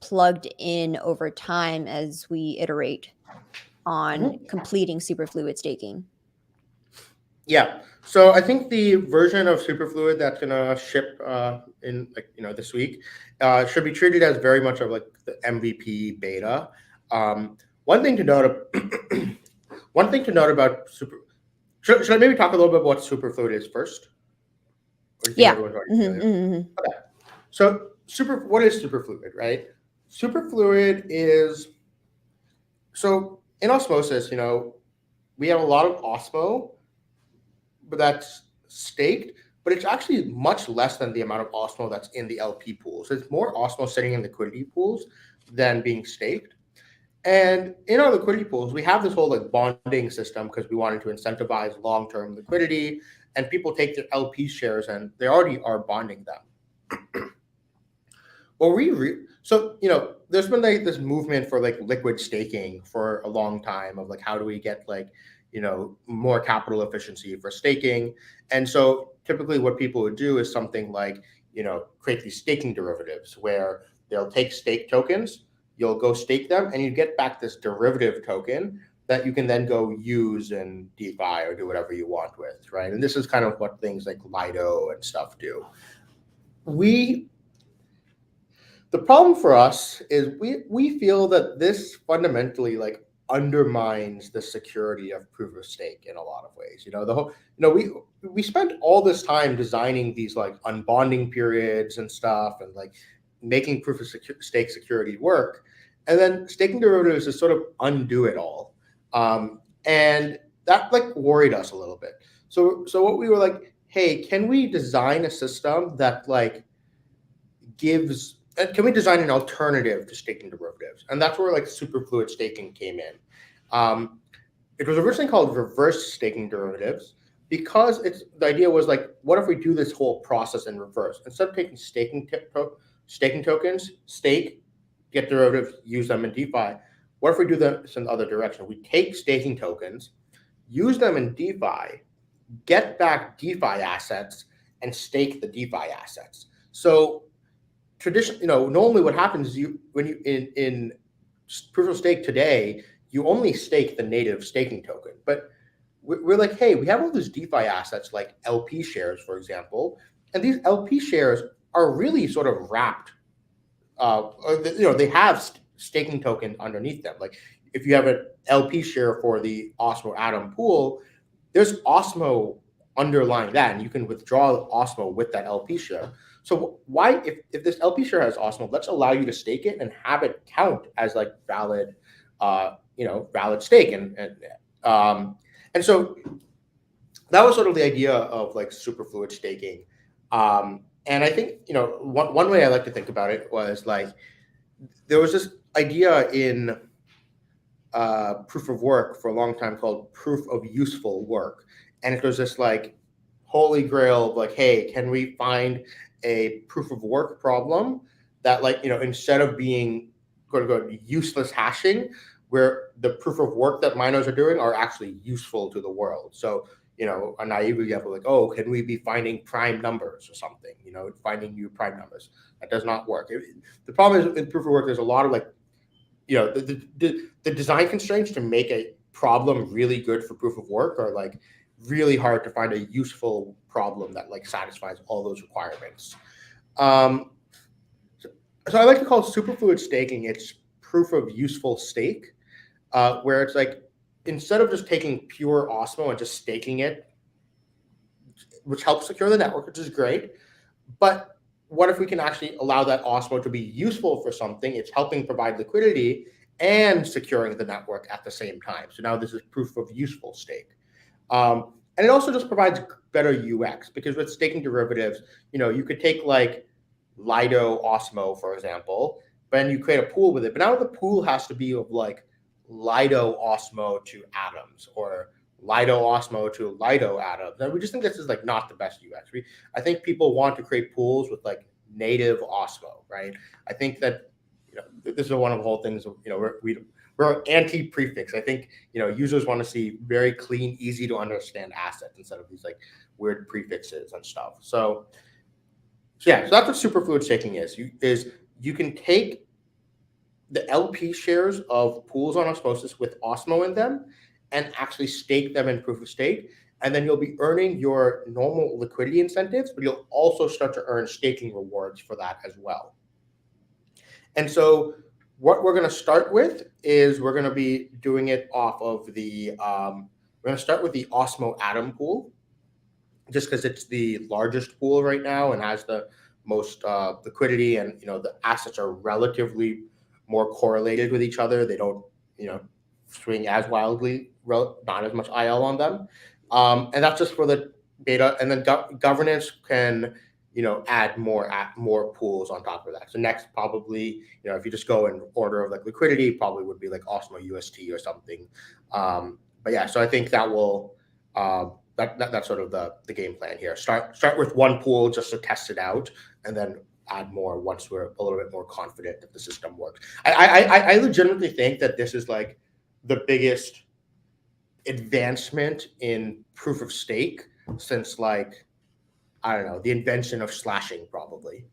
A: plugged in over time as we iterate on completing superfluid staking?
B: Yeah, so I think the version of Superfluid that's gonna ship in this week should be treated as very much of the MVP beta. One thing to note about should I maybe talk a little bit about what Superfluid is first? Or do you think everyone's already familiar? Okay, so what is Superfluid, right? Superfluid is, so in Osmosis, we have a lot of Osmo, but that's staked, but it's actually much less than the amount of Osmo that's in the LP pools. It's more Osmo sitting in liquidity pools than being staked. And in our liquidity pools, we have this whole bonding system because we wanted to incentivize long-term liquidity, and people take their LP shares and they already are bonding them. Well, there's been this movement for liquid staking for a long time of how do we get more capital efficiency for staking. And so typically what people would do is something create these staking derivatives where they'll take stake tokens, you'll go stake them, and you get back this derivative token that you can then go use in DeFi or do whatever you want with, right? And this is kind of what things like Lido and stuff do. The problem for us is we feel that this fundamentally undermines the security of proof of stake in a lot of ways. We spent all this time designing these unbonding periods and stuff, and making proof of stake security work, and then staking derivatives is sort of undo it all, and that worried us a little bit. So what we were hey, can we design a system that can we design an alternative to staking derivatives? And that's where superfluid staking came in. It was originally called reverse staking derivatives because the idea was what if we do this whole process in reverse? Instead of taking staking tokens, stake, get derivatives, use them in DeFi, what if we do this in the other direction? We take staking tokens, use them in DeFi, get back DeFi assets, and stake the DeFi assets. So normally what happens is when you in proof of stake today, you only stake the native staking token. But we're like, hey, we have all these DeFi assets like LP shares, for example, and these LP shares are really sort of wrapped. They have staking tokens underneath them. Like if you have an LP share for the Osmo Atom pool, there's Osmo underlying that, and you can withdraw Osmo with that LP share. So why, if this LP share has Osmo, let's allow you to stake it and have it count as like valid, valid stake, and so that was sort of the idea of like superfluid staking. And I think one way I like to think about it was like there was this idea in proof of work for a long time called proof of useful work, and it was this like holy grail of like, hey, can we find a proof of work problem that instead of being quote unquote useless hashing, where the proof of work that miners are doing are actually useful to the world. So a naive example, like, oh, can we be finding prime numbers or something? Finding new prime numbers. That does not work. The problem is in proof of work, there's a lot of like, the design constraints to make a problem really good for proof of work are like really hard to find a useful problem that like satisfies all those requirements. So I like to call superfluid staking, it's proof of useful stake, where it's like, instead of just taking pure Osmo and just staking it, which helps secure the network, which is great, but what if we can actually allow that Osmo to be useful for something? It's helping provide liquidity and securing the network at the same time. So now this is proof of useful stake. And it also just provides better UX, because with staking derivatives, you could take like Lido Osmo, for example, but then you create a pool with it. But now the pool has to be of like Lido Osmo to Atoms, or Lido Osmo to Lido Atoms. And we just think this is like not the best UX. I think people want to create pools with like native Osmo, right? I think that this is one of the whole things. We're anti-prefix. I think users want to see very clean, easy to understand assets instead of these like weird prefixes and stuff. So that's what superfluid staking is. You can take the LP shares of pools on Osmosis with Osmo in them and actually stake them in proof of stake. And then you'll be earning your normal liquidity incentives, but you'll also start to earn staking rewards for that as well. And so what we're going to start with is we're going to be doing it off of the, we're going to start with the Osmo Atom pool, just because it's the largest pool right now and has the most liquidity, and the assets are relatively more correlated with each other. They don't swing as wildly, not as much IL on them, and that's just for the beta. And then governance can add more pools on top of that. So next, probably if you just go in order of like liquidity, probably would be like Osmo UST or something. But yeah, so I think that will that's sort of the game plan here. Start with one pool just to test it out, and then add more once we're a little bit more confident that the system works. I legitimately think that this is like the biggest advancement in proof of stake since like, I don't know, the invention of slashing, probably.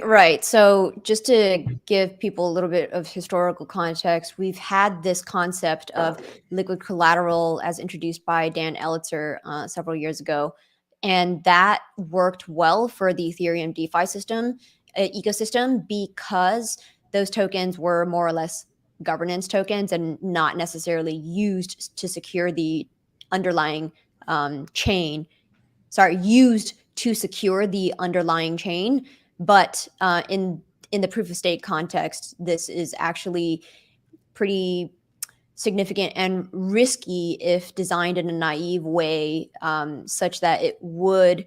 A: Right. So just to give people a little bit of historical context, we've had this concept of liquid collateral as introduced by Dan Elitzer several years ago. And that worked well for the Ethereum DeFi ecosystem, because those tokens were more or less governance tokens and not necessarily used to secure the underlying chain. Used to secure the underlying chain. But in the proof of stake context, this is actually pretty significant and risky if designed in a naive way, such that it would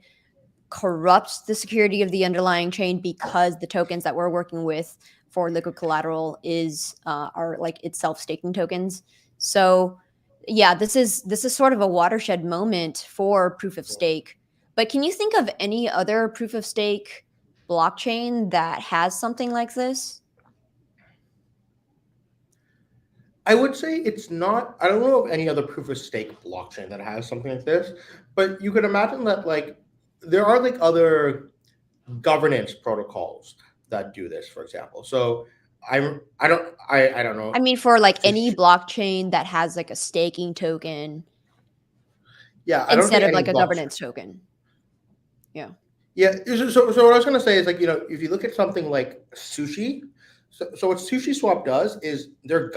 A: corrupt the security of the underlying chain, because the tokens that we're working with for liquid collateral are like itself staking tokens. So yeah, this is sort of a watershed moment for proof of stake. But can you think of any other proof of stake blockchain that has something like this?
B: I would say it's not. I don't know of any other proof of stake blockchain that has something like this, but you could imagine that like there are like other governance protocols that do this, for example. So I don't know.
A: I mean, for like any blockchain that has like a staking token
B: Yeah, I don't
A: instead
B: think
A: of
B: any
A: like a
B: blockchain.
A: governance token. Yeah.
B: Yeah, so what I was going to say is like, if you look at something like Sushi, so what Sushi Swap does is you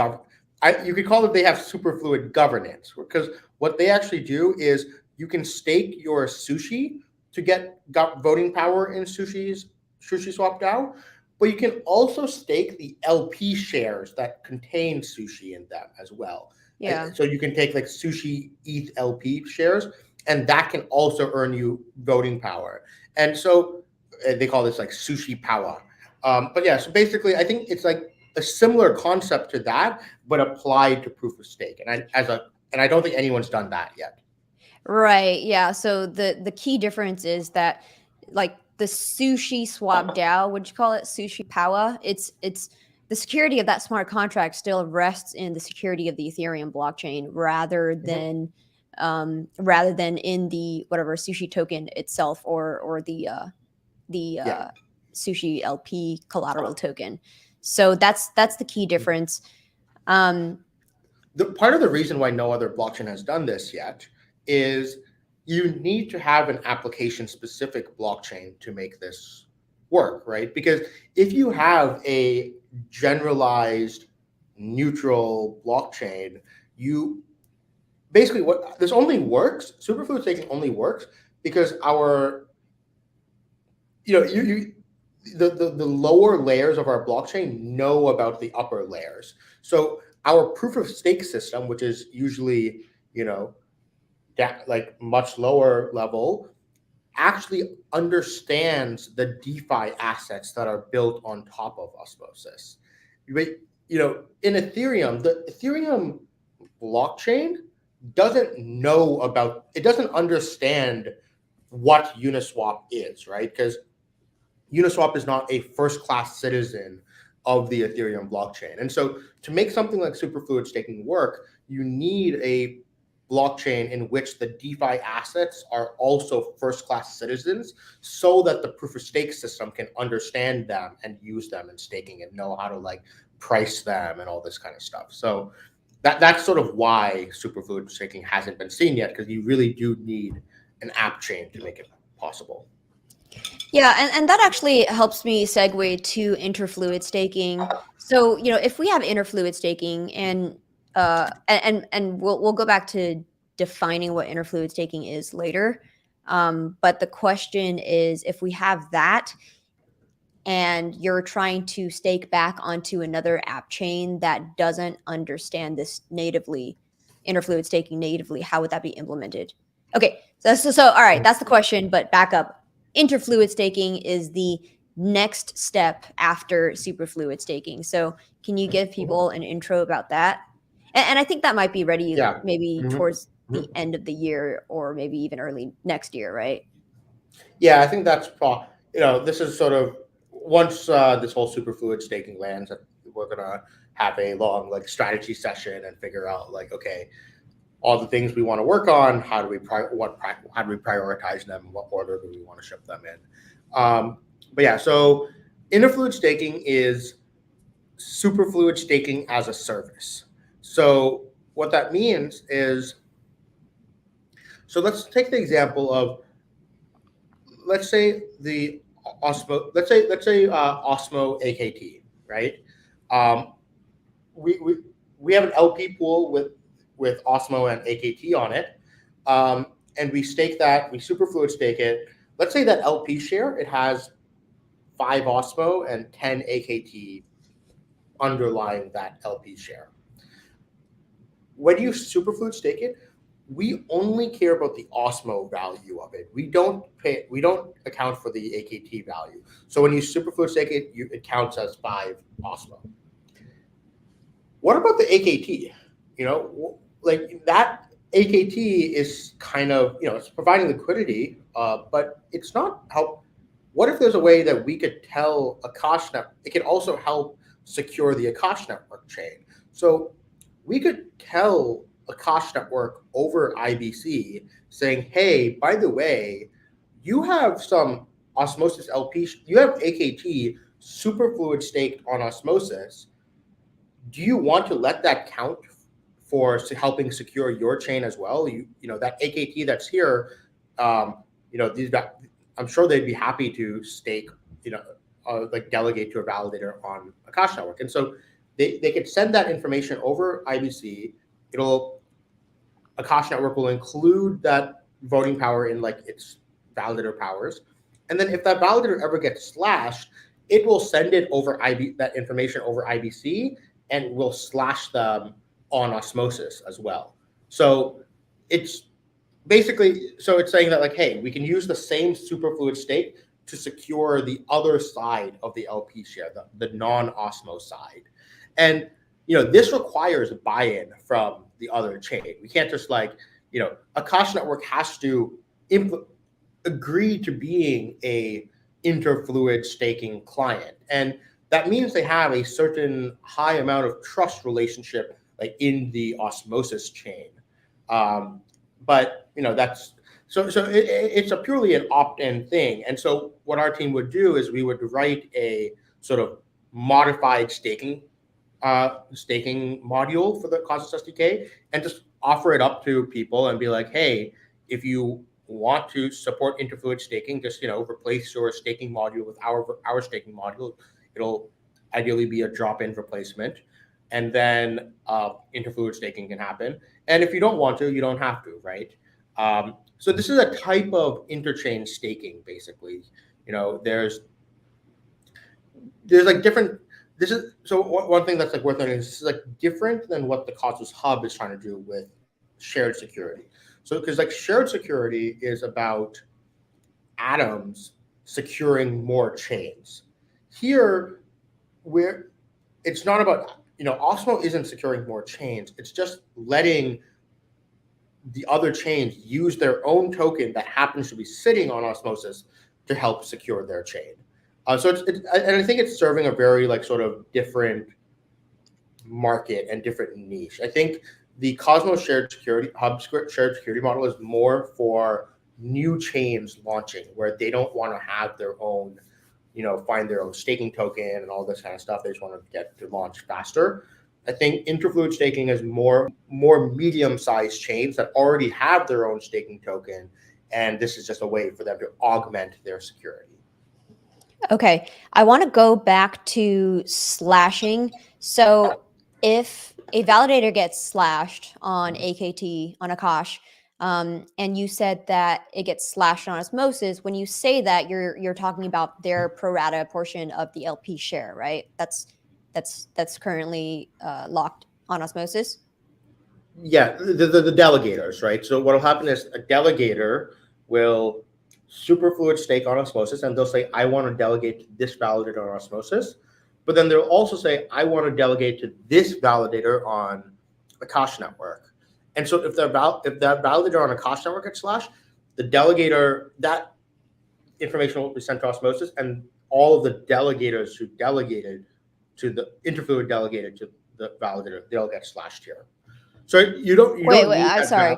B: could call it, they have superfluid governance, because what they actually do is you can stake your Sushi to get voting power in Sushi Swap DAO, but you can also stake the LP shares that contain Sushi in them as well.
A: Yeah.
B: So you can take like Sushi ETH LP shares, and that can also earn you voting power. And so they call this like Sushi Power. But yeah, so basically, I think it's like a similar concept to that, but applied to proof of stake. And I don't think anyone's done that yet.
A: Right. Yeah. So the key difference is that like the Sushi Swap DAO, would you call it Sushi Power? It's the security of that smart contract still rests in the security of the Ethereum blockchain rather than in the whatever Sushi token itself or the
B: Yeah.
A: Sushi LP collateral token. So that's the key difference.
B: Part of the reason why no other blockchain has done this yet is you need to have an application specific blockchain to make this work, right? Because if you have a generalized neutral blockchain, you basically this only works, Superfluid Staking only works because the lower layers of our blockchain know about the upper layers. So our proof of stake system, which is usually, like much lower level, actually understands the DeFi assets that are built on top of Osmosis. But, in Ethereum, the Ethereum blockchain doesn't understand what Uniswap is, right? Because Uniswap is not a first-class citizen of the Ethereum blockchain. And so to make something like Superfluid Staking work, you need a blockchain in which the DeFi assets are also first-class citizens so that the proof of stake system can understand them and use them in staking and know how to like price them and all this kind of stuff. So that's sort of why Superfluid Staking hasn't been seen yet, because you really do need an app chain to make it possible.
A: Yeah, and that actually helps me segue to interfluid staking. So, if we have interfluid staking and we'll go back to defining what interfluid staking is later. But the question is, if we have that and you're trying to stake back onto another app chain that doesn't understand this natively, interfluid staking natively, how would that be implemented? Okay, so all right, that's the question, but back up. Interfluid staking is the next step after superfluid staking. So can you give people an intro about that? And I think that might be ready maybe towards the end of the year or maybe even early next year, right?
B: Yeah, I think that's this is sort of once this whole superfluid staking lands, we're gonna have a long like strategy session and figure out like, okay, all the things we want to work on, how do we prioritize them, what order do we want to ship them in. But yeah, so interfluid staking is superfluid staking as a service. So what that means is, so let's take the example of, let's say Osmo AKT, right? We have an LP pool with Osmo and AKT on it, and we stake that, we superfluid stake it. Let's say that LP share, it has 5 Osmo and 10 AKT underlying that LP share. When you superfluid stake it, we only care about the Osmo value of it. We don't account for the AKT value. So when you superfluid stake it, it counts as 5 Osmo. What about the AKT? Like that AKT is kind of, it's providing liquidity, but it's not help. What if there's a way that we could tell Akash it could also help secure the Akash network chain? So we could tell Akash network over IBC saying, hey, by the way, you have some Osmosis LP, you have AKT superfluid staked on Osmosis. Do you want to let that count for helping secure your chain as well? You know, that AKT that's here, you know, I'm sure they'd be happy to stake, you know, like delegate to a validator on Akash network. And so they could send that information over IBC. Akash network will include that voting power in like its validator powers. And then if that validator ever gets slashed, it will send it over that information over IBC and will slash them on Osmosis as well. So it's basically, so it's saying that like, hey, we can use the same superfluid stake to secure the other side of the LP share, the non-Osmo side. And, you know, this requires buy-in from the other chain. We can't just like, you know, Akash network has to agree to being a interfluid staking client. And that means they have a certain high amount of trust relationship like in the Osmosis chain. But, you know, that's, it's a purely an opt-in thing. And so what our team would do is we would write a sort of modified staking module for the Cosmos SDK and just offer it up to people and be like, hey, if you want to support interfluid staking, just, you know, replace your staking module with our staking module. It'll ideally be a drop-in replacement, and then interfluid staking can happen. And if you don't want to, you don't have to, right? So this is a type of interchain staking, basically. You know, there's like different. This is so one thing that's like worth noting is this is like different than what the Cosmos Hub is trying to do with shared security. So because like shared security is about atoms securing more chains. Here, where it's not about, you know, Osmo isn't securing more chains. It's just letting the other chains use their own token that happens to be sitting on Osmosis to help secure their chain. So and I think it's serving a very like sort of different market and different niche. I think the Cosmos shared security hub shared security model is more for new chains launching where they don't want to have their own, you know, find their own staking token and all this kind of stuff. They just want to get to launch faster. I think Interfluid Staking is more medium-sized chains that already have their own staking token, and this is just a way for them to augment their security.
A: Okay, I want to go back to slashing. So if a validator gets slashed on AKT, on Akash, and you said that it gets slashed on Osmosis, when you say that, you're talking about their pro rata portion of the LP share, right? That's currently locked on Osmosis?
B: Yeah, the delegators, right? So what will happen is a delegator will superfluid stake on Osmosis, and they'll say, I want to delegate to this validator on Osmosis. But then they'll also say, I want to delegate to this validator on Akash network. And so if that validator on Akash network gets slashed, the delegator, that information will be sent to Osmosis, and all of the delegators who delegated to the Interfluid delegated to the validator, they'll get slashed here. So you don't
A: Wait,
B: need
A: I'm sorry.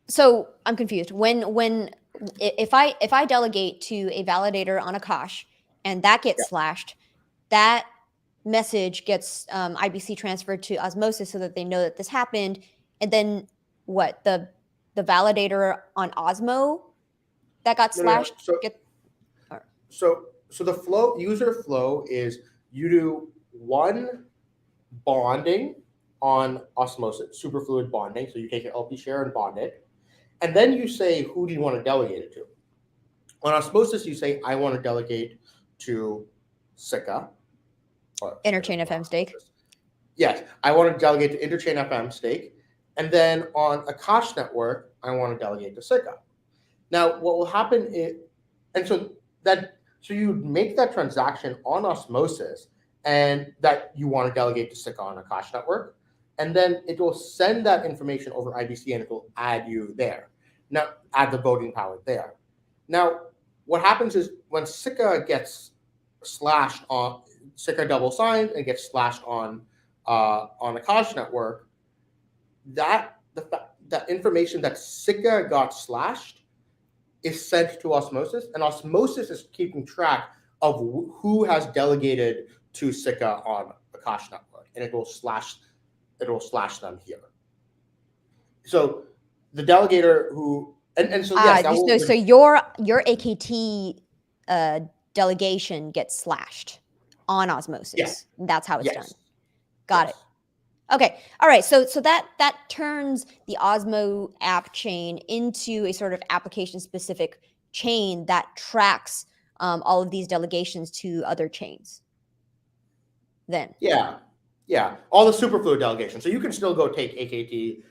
A: So I'm confused. If I delegate to a validator on Akash and that gets slashed, that message gets IBC transferred to Osmosis so that they know that this happened. And then what? The validator on Osmo that got slashed?
B: So the flow, user flow is you do one bonding on Osmosis, superfluid bonding. So you take your LP share and bond it. And then you say, who do you want to delegate it to? On Osmosis, you say, I want to delegate to Sika.
A: Interchain FM stake.
B: Yes, I want to delegate to Interchain FM stake. And then on Akash network, I want to delegate to Sika. Now, what will happen is, and so you make that transaction on Osmosis and that you want to delegate to Sika on Akash network. And then it will send that information over IBC and it will add you there. Now, add the voting power there. Now, what happens is when Sika gets slashed on, Sika double signed and gets slashed on on the Akash network, that information that Sika got slashed is sent to Osmosis, and Osmosis is keeping track of who has delegated to Sika on the Akash network, and it will slash them here. So the delegator who and so yes, that will,
A: so your AKT delegation gets slashed on Osmosis.
B: Yeah.
A: That's how it's
B: Yes.
A: done. Got
B: Yes.
A: it. Okay. All right. So that turns the Osmo app chain into a sort of application specific chain that tracks all of these delegations to other chains. Then.
B: Yeah. All the Superfluid delegations. So you can still go take AKT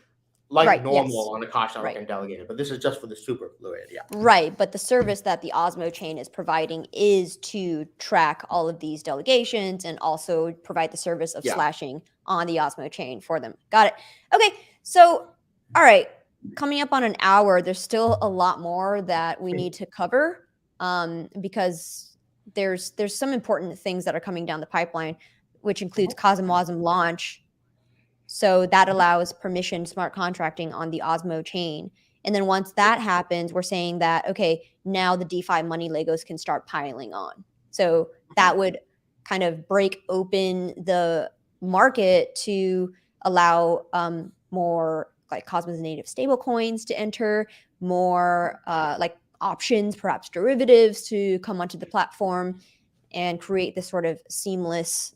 B: like normal on the Akash network and delegate it, but this is just for the Superfluid. Yeah.
A: Right. But the service that the Osmo chain is providing is to track all of these delegations and also provide the service of slashing on the Osmo chain for them. Got it. Okay. So, all right. Coming up on an hour, there's still a lot more that we need to cover because there's some important things that are coming down the pipeline, which includes CosmWasm launch. So that allows permissioned smart contracting on the Osmo chain. And then once that happens, we're saying that, okay, now the DeFi money Legos can start piling on. So that would kind of break open the market to allow more like Cosmos native stable coins to enter, more like options, perhaps derivatives to come onto the platform and create this sort of seamless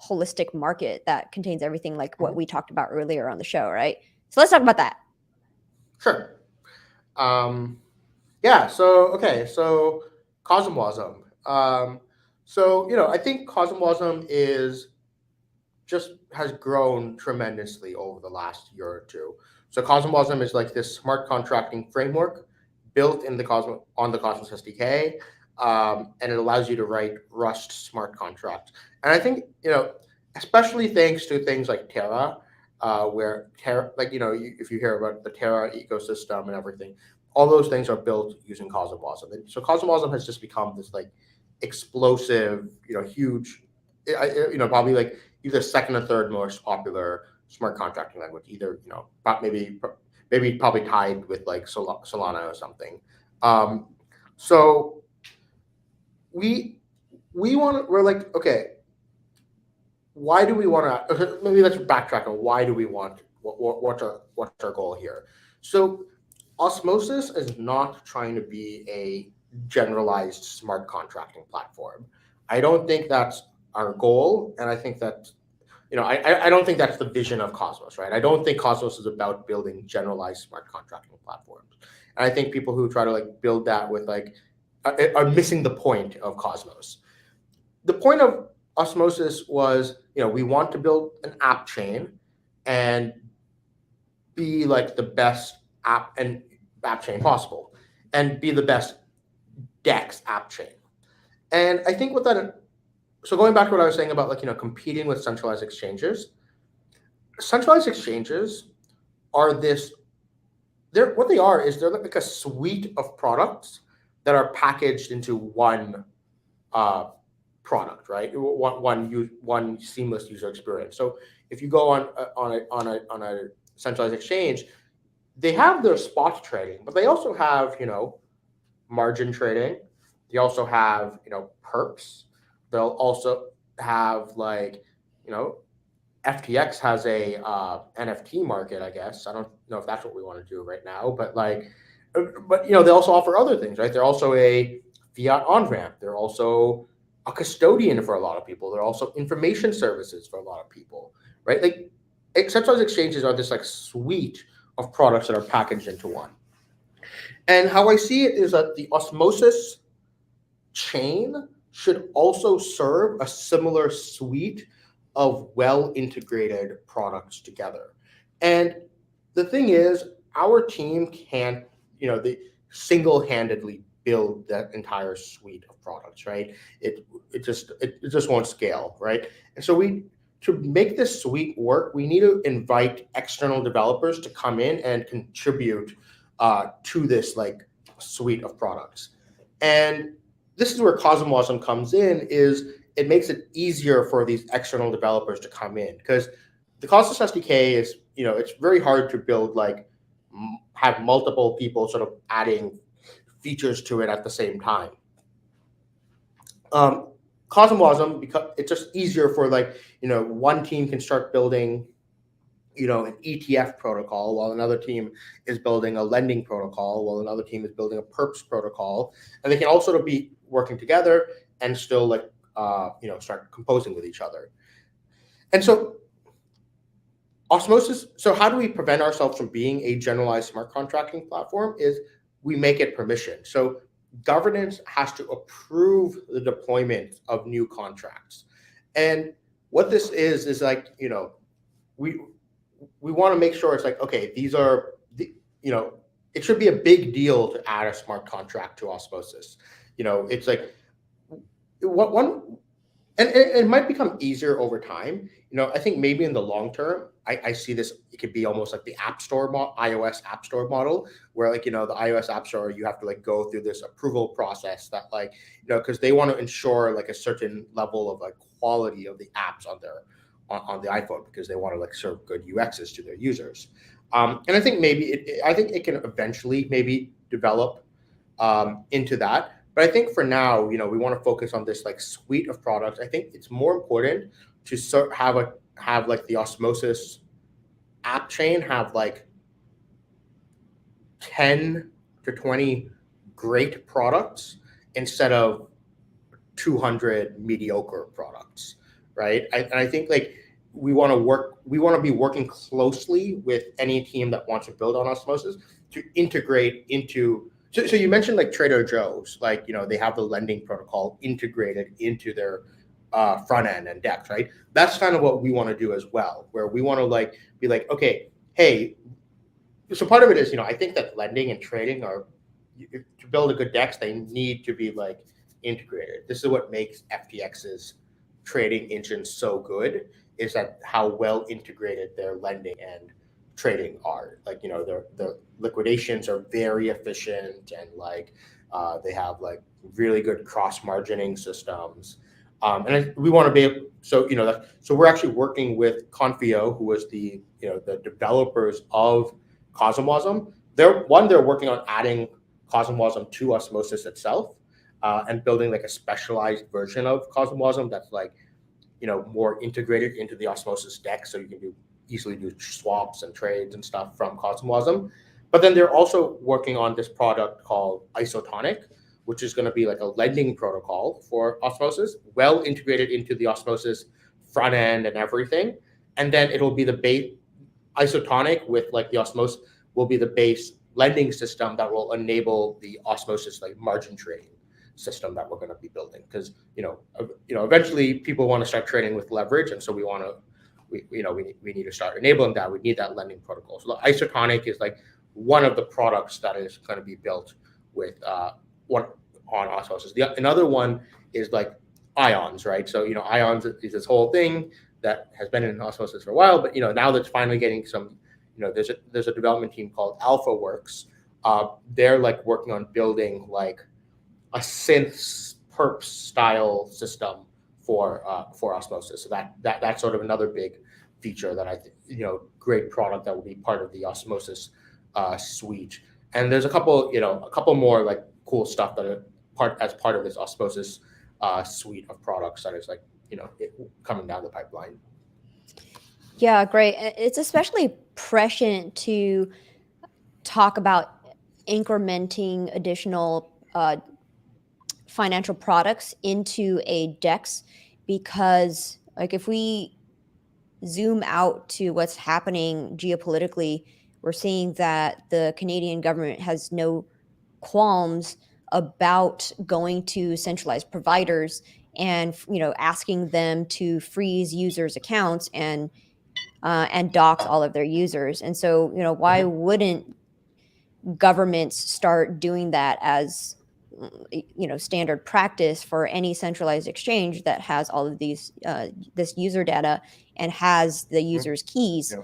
A: holistic market that contains everything like what we talked about earlier on the show, right? So let's talk about that.
B: Sure. Yeah. So CosmWasm. So I think CosmWasm has grown tremendously over the last year or two. So CosmWasm is like this smart contracting framework built in on the Cosmos SDK, and it allows you to write Rust smart contracts. And I think especially thanks to things like Terra, where Terra, like if you hear about the Terra ecosystem and everything, all those things are built using CosmWasm. And so CosmWasm has just become this like explosive, huge, probably like either second or third most popular smart contracting language. Either maybe probably tied with like Solana or something. So we're like, okay, why do we want to? Maybe let's backtrack on why do we want? What's our goal here? So Osmosis is not trying to be a generalized smart contracting platform. I don't think that's our goal, and I think that I don't think that's the vision of Cosmos, right? I don't think Cosmos is about building generalized smart contracting platforms, and I think people who try to like build that with like are missing the point of Cosmos. The point of Osmosis was, we want to build an app chain and be like the best app chain possible, and be the best DEX app chain. And I think with that, so going back to what I was saying about like competing with centralized exchanges are they're like a suite of products that are packaged into one product, right? One seamless user experience. So if you go on a centralized exchange, they have their spot trading, but they also have margin trading. They also have perps. They'll also have like FTX has a NFT market, I guess. I don't know if that's what we want to do right now, but they also offer other things, right? They're also a fiat on-ramp. They're also a custodian for a lot of people. They're also information services for a lot of people, right? Like centralized exchanges are this like suite of products that are packaged into one. And how I see it is that the Osmosis chain should also serve a similar suite of well-integrated products together. And the thing is, our team can't, they single-handedly build that entire suite of products, right? It just won't scale, right? And so to make this suite work, we need to invite external developers to come in and contribute to this like suite of products. And this is where CosmWasm comes in. Is it makes it easier for these external developers to come in, because the Cosmos SDK is, it's very hard to build, like have multiple people sort of adding features to it at the same time. CosmWasm, because it's just easier for, like, one team can start building, an ETF protocol, while another team is building a lending protocol, while another team is building a perps protocol, and they can all sort of be working together and still, like, start composing with each other. And so Osmosis, so how do we prevent ourselves from being a generalized smart contracting platform? Is we make it permission. So governance has to approve the deployment of new contracts. And what this is like, we want to make sure it's like, okay, these are it should be a big deal to add a smart contract to Osmosis. It's like and it might become easier over time. I think maybe in the long term, I see this, it could be almost like the App Store iOS App Store model, where, like, the iOS App Store, you have to, like, go through this approval process that, like, because they want to ensure, like, a certain level of, like, quality of the apps on the iPhone, because they want to, like, serve good UXs to their users. And I think maybe I think it can eventually maybe develop into that. But I think for now, we want to focus on this, like, suite of products. I think it's more important to have like the Osmosis app chain have, like, 10 to 20 great products instead of 200 mediocre products, right? And I think, like, we want to be working closely with any team that wants to build on Osmosis to integrate into. So you mentioned, like, Trader Joe's, like, they have the lending protocol integrated into their front end and DEX, right? That's kind of what we want to do as well, where we want to, like, be like, okay, hey, so part of it is, I think that lending and trading to build a good DEX, they need to be, like, integrated. This is what makes FTX's trading engine so good, is that how well integrated their lending and trading are. Like, the liquidations are very efficient, and, like, they have, like, really good cross margining systems. And we want to be able, so we're actually working with Confio, who was the developers of CosmWasm. They're working on adding CosmWasm to Osmosis itself, and building, like, a specialized version of CosmWasm that's, like, more integrated into the Osmosis DEX, so you can easily do swaps and trades and stuff from CosmWasm. But then they're also working on this product called Isotonic, which is going to be like a lending protocol for Osmosis, well integrated into the Osmosis front end and everything. And then it'll be the base Isotonic with, like, the Osmosis will be the base lending system that will enable the Osmosis, like, margin trading system that we're going to be building. Because eventually people want to start trading with leverage, and so we need to start enabling that. We need that lending protocol. So the Isotonic is, like, one of the products that is going to be built with on Osmosis. Another one is, like, Ions, right? So Ions is this whole thing that has been in Osmosis for a while, but now that's finally getting some. There's a development team called AlphaWorks. They're, like, working on building, like, a synth perp style system for Osmosis. So that's sort of another big feature that I think, great product that will be part of the Osmosis suite. And there's a couple more, like, cool stuff that are part of this Osmosis suite of products that is, like, coming down the pipeline.
A: Yeah, great. It's especially prescient to talk about incrementing additional financial products into a DEX, because, like, if we zoom out to what's happening geopolitically, we're seeing that the Canadian government has no qualms about going to centralized providers and asking them to freeze users' accounts and dox all of their users. And so why wouldn't governments start doing that as standard practice for any centralized exchange that has all of these this user data and has the user's keys?
B: Yeah.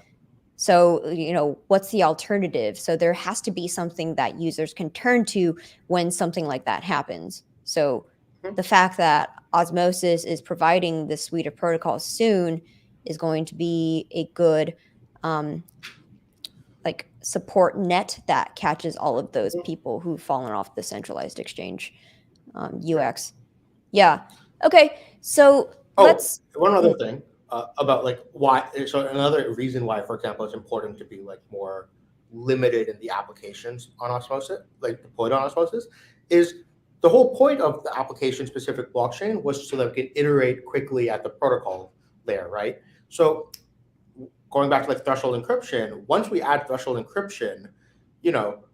A: So what's the alternative? So there has to be something that users can turn to when something like that happens. So the fact that Osmosis is providing this suite of protocols soon is going to be a good like support net that catches all of those people who've fallen off the centralized exchange UX. Yeah. Okay. So let's.
B: One other thing about like why. So another reason why, for example, it's important to be like more limited in the applications on Osmosis, like deployed on Osmosis, is the whole point of the application-specific blockchain was so that we can iterate quickly at the protocol layer, right? So going back to like threshold encryption, once we add threshold encryption, you know,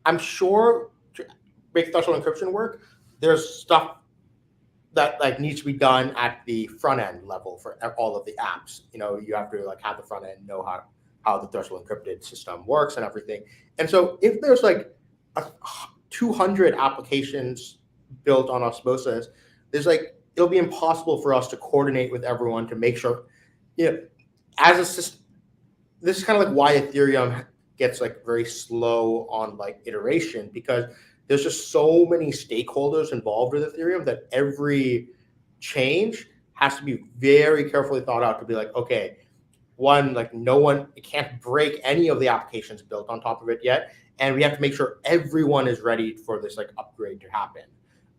B: I'm sure to make threshold encryption work, there's stuff that like needs to be done at the front end level for all of the apps. You know, you have to like have the front end know how the threshold encrypted system works and everything. And so if there's like 200 applications built on Osmosis, there's like, it'll be impossible for us to coordinate with everyone to make sure, you know, as a system. This is kind of like why Ethereum gets like very slow on like iteration, because there's just so many stakeholders involved with Ethereum that every change has to be very carefully thought out to be like, okay, one, like no one, it can't break any of the applications built on top of it yet. And we have to make sure everyone is ready for this like upgrade to happen.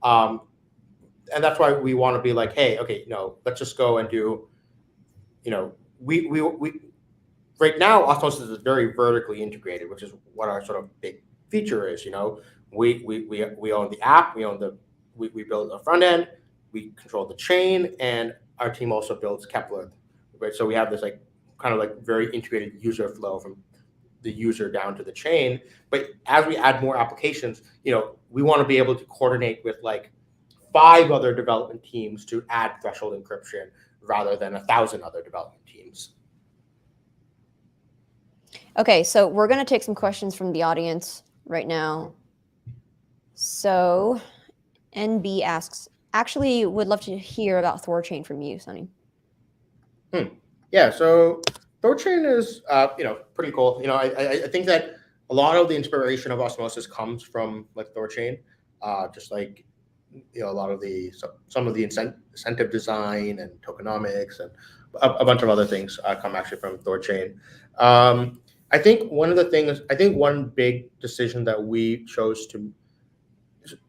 B: And that's why we want to be like, hey, okay, no, let's just go and do, you know, we right now, Osmosis is very vertically integrated, which is what our sort of big feature is. You know, we own the app, we build the front end, we control the chain, and our team also builds Kepler, right? So we have this like kind of like very integrated user flow from the user down to the chain. But as we add more applications, you know, we want to be able to coordinate with like 5 other development teams to add threshold encryption rather than 1,000 other development teams.
A: Okay, so we're going to take some questions from the audience right now. So NB asks, actually would love to hear about Thorchain from you, Sunny.
B: Yeah, so Thorchain is, you know, pretty cool. You know, I think that a lot of the inspiration of Osmosis comes from like Thorchain, just like, you know, a lot of the, some of the incentive design and tokenomics and a bunch of other things come actually from Thorchain. I think one of the things, I think one big decision that we chose to,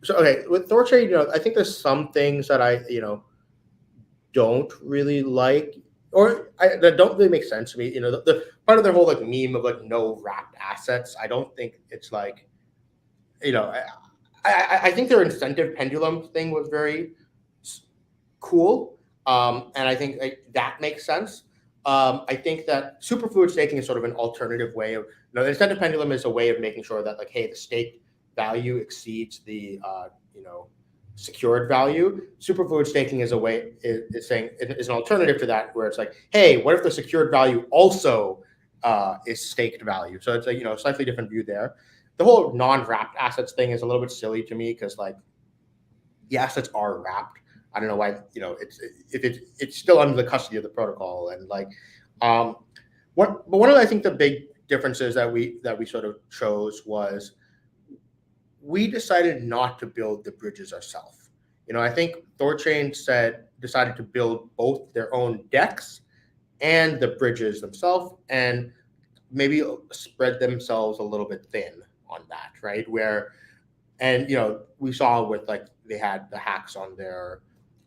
B: so okay, with Thorchain, you know, I think there's some things that I, you know, don't really like, or that don't really make sense to me. You know, the part of their whole like meme of like no wrapped assets, I don't think it's like, you know, I think their incentive pendulum thing was very cool, and I think like, that makes sense. I think that superfluid staking is sort of an alternative way of, you know, the incentive pendulum is a way of making sure that like, hey, the stake value exceeds the, you know, secured value. Superfluid staking is a way, is saying, is an alternative to that, where it's like, hey, what if the secured value also is staked value? So it's a, you know, slightly different view there. The whole non-wrapped assets thing is a little bit silly to me, because like the assets are wrapped. I don't know why, you know, it's still under the custody of the protocol, and like, but one of the, I think the big differences that we sort of chose was we decided not to build the bridges ourselves. You know, I think Thorchain decided to build both their own DEX and the bridges themselves, and maybe spread themselves a little bit thin on that, right? Where, and you know, we saw with like they had the hacks on their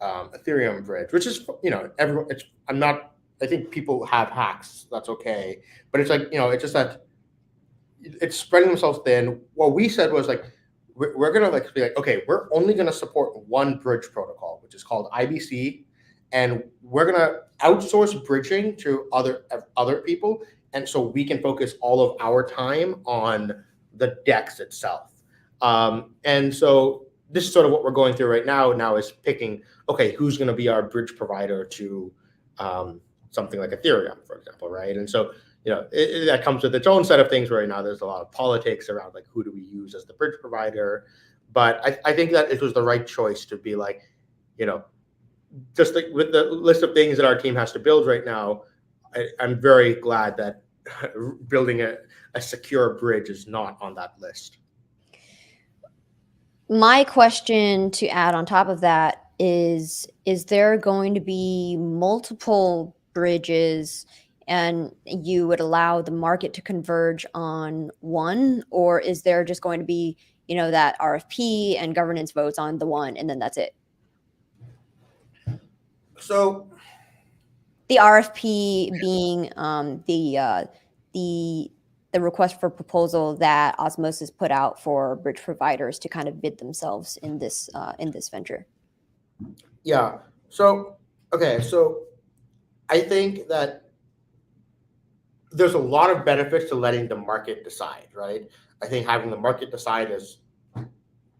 B: Ethereum bridge, which is, you know, everyone. I think people have hacks. That's okay, but it's like, you know, it's just that it's spreading themselves thin. What we said was like, we're gonna like be like, okay, we're only gonna support one bridge protocol, which is called ABCI, and we're gonna outsource bridging to other people, and so we can focus all of our time on the DEX itself. And so this is sort of what we're going through right now. Now is picking, okay, who's going to be our bridge provider to something like Ethereum, for example, right? And so, you know, that comes with its own set of things. Right now, there's a lot of politics around like, who do we use as the bridge provider? But I think that it was the right choice to be like, you know, just like with the list of things that our team has to build right now, I'm very glad that building a secure bridge is not on that list.
A: My question to add on top of that is there going to be multiple bridges and you would allow the market to converge on one, or is there just going to be, you know, that RFP and governance votes on the one and then that's it?
B: So
A: the RFP being the request for proposal that Osmosis put out for bridge providers to kind of bid themselves in this venture.
B: yeah. So okay. So I think that there's a lot of benefits to letting the market decide, right? I think having the market decide is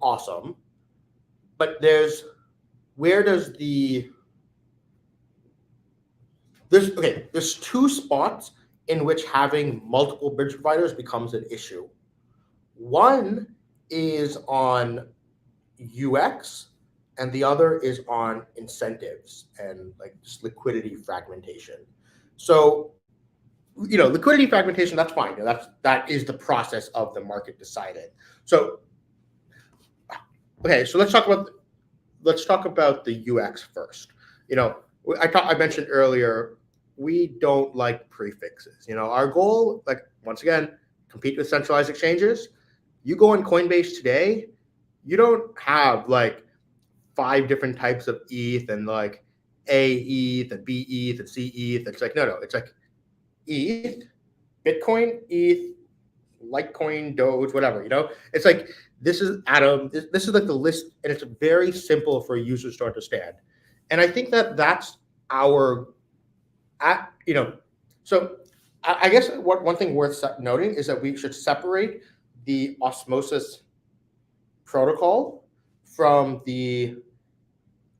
B: awesome, but there's there's two spots in which having multiple bridge providers becomes an issue. One is on UX and the other is on incentives and like just liquidity fragmentation. So, you know, liquidity fragmentation, that's fine. You know, that is the process of the market deciding. So, okay, so let's talk about the UX first. You know, I mentioned earlier, we don't like prefixes. You know, our goal, like once again, compete with centralized exchanges. You go on Coinbase today, you don't have like 5 different types of ETH and like A ETH and B ETH and C ETH. It's like no, it's like ETH, Bitcoin, ETH, Litecoin, Doge, whatever. You know, it's like this is Atom. This is like the list, and it's very simple for users to understand. And I think that that's our, you know, so I guess one thing worth noting is that we should separate the Osmosis protocol from the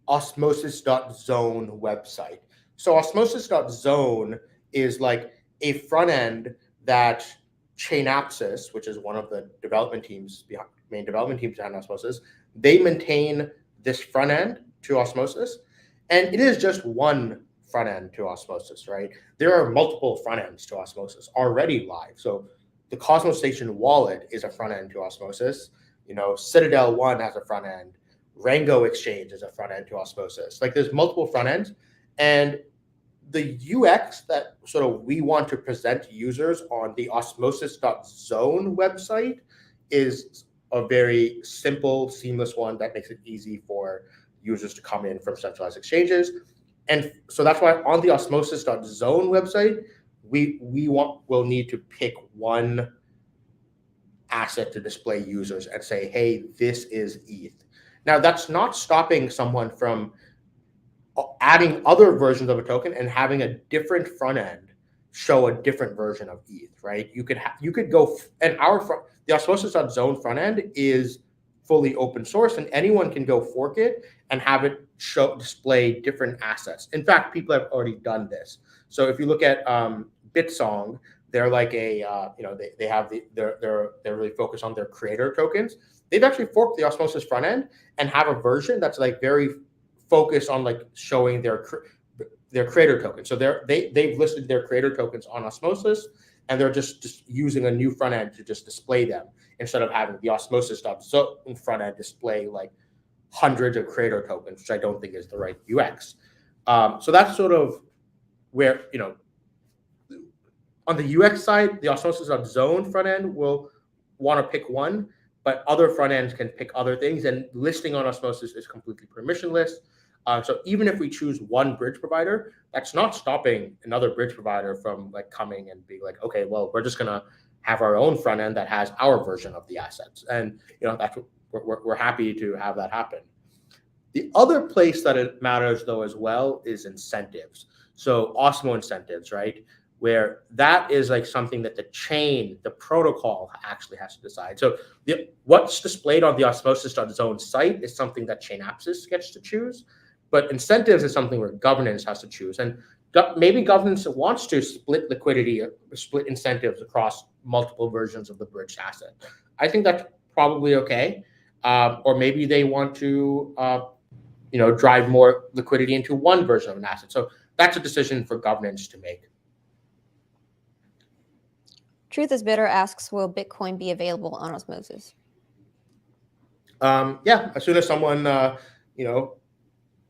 B: osmosis.zone website. So osmosis.zone is like a front end that Chainapsis, which is one of the main development teams behind Osmosis, they maintain this front end to Osmosis, and it is just one front end to Osmosis, right? There are multiple front ends to Osmosis already live. So the Cosmos Station wallet is a front end to Osmosis. You know, Citadel One has a front end. Rango Exchange is a front end to Osmosis. Like there's multiple front ends, and the UX that sort of we want to present to users on the osmosis.zone website is a very simple, seamless one that makes it easy for users to come in from centralized exchanges. And so that's why on the osmosis.zone website, we'll need to pick one asset to display users and say, hey, this is ETH. Now, that's not stopping someone from adding other versions of a token and having a different front end show a different version of ETH, right? You could go, and the osmosis.zone front end is fully open source, and anyone can go fork it and have it display different assets. In fact, people have already done this. So if you look at Bitsong, they're like they're really focused on their creator tokens. They've actually forked the Osmosis front end and have a version that's like very focused on like showing their creator tokens. So they've listed their creator tokens on Osmosis, and they're just using a new front end to just display them instead of having the Osmosis.zone front end display like hundreds of creator tokens, which I don't think is the right UX. So that's sort of where, you know, on the UX side, the Osmosis.zone front end will want to pick one, but other front ends can pick other things, and listing on Osmosis is completely permissionless. So even if we choose one bridge provider, that's not stopping another bridge provider from like coming and being like, okay, well, we're just gonna have our own front end that has our version of the assets, and you know that's what we're happy to have that happen. The other place that it matters though as well is incentives. So Osmo incentives, right? Where that is like something that the protocol actually has to decide. So what's displayed on the osmosis.zone site is something that Chainapsis gets to choose, but incentives is something where governance has to choose. And maybe governance wants to split liquidity, split incentives across multiple versions of the bridged asset. I think that's probably okay. Or maybe they want to drive more liquidity into one version of an asset. So that's a decision for governance to make.
A: Truth is Bitter asks, will Bitcoin be available on Osmosis?
B: Yeah, as soon as someone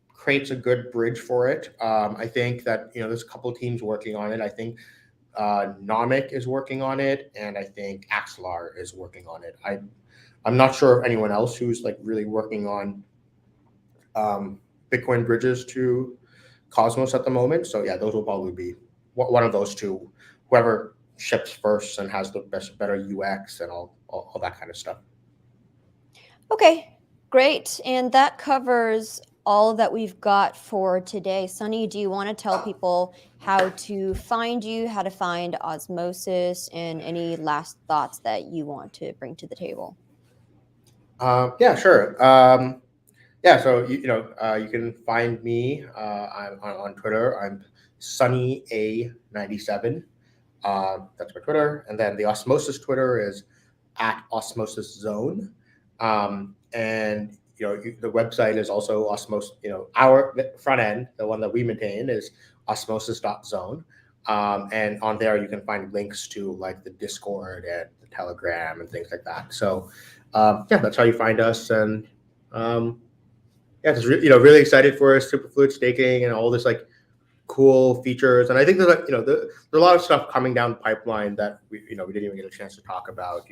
B: creates a good bridge for it, I think that there's a couple of teams working on it. I think Nomic is working on it, and I think Axelar is working on it. I'm not sure of anyone else who's like really working on Bitcoin bridges to Cosmos at the moment. So yeah, those will probably be one of those two. Whoever ships first and has the better UX and all that kind of stuff.
A: Okay, great. And that covers all that we've got for today. Sunny, do you want to tell people how to find you, how to find Osmosis, and any last thoughts that you want to bring to the table?
B: Yeah, sure. Yeah, so you can find me on Twitter. I'm SunnyA97. That's my Twitter, and then the Osmosis Twitter is @OsmosisZone. And the website is also Osmosis. Our front end, the one that we maintain, is osmosis.zone. And on there you can find links to like the Discord and the Telegram and things like that. So yeah, that's how you find us. And yeah, just really excited for Superfluid Staking and all this like cool features. And I think there's like there's a lot of stuff coming down the pipeline that we didn't even get a chance to talk about.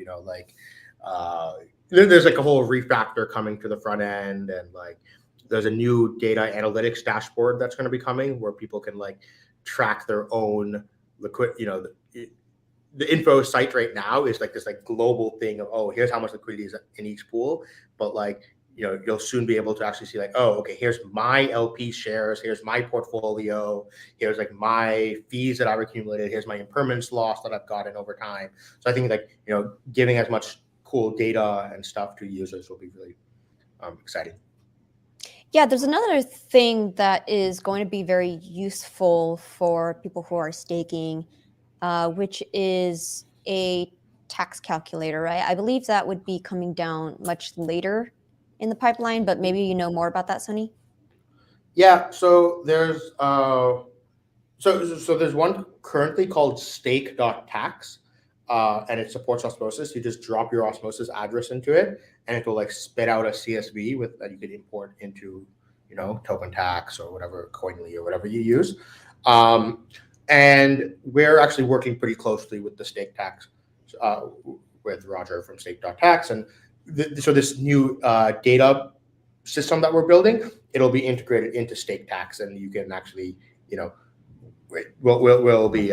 B: There's like a whole refactor coming to the front end, and like there's a new data analytics dashboard that's going to be coming where people can like track their own liquid. The info site right now is like this like global thing of, oh, here's how much liquidity is in each pool, but like you'll soon be able to actually see like, oh, okay, here's my LP shares, here's my portfolio, here's like my fees that I've accumulated, here's my impermanence loss that I've gotten over time. So I think like giving as much cool data and stuff to users will be really exciting.
A: Yeah, there's another thing that is going to be very useful for people who are staking, which is a tax calculator, right? I believe that would be coming down much later in the pipeline, but maybe you know more about that, Sunny?
B: Yeah, so there's there's one currently called stake.tax, and it supports Osmosis. You just drop your Osmosis address into it, and it will like spit out a CSV with that you could import into Token Tax or whatever, Coinly or whatever you use. And we're actually working pretty closely with the Stake Tax, with Roger from stake.tax, and so this new data system that we're building, it'll be integrated into Stake Tax, and you can actually we'll be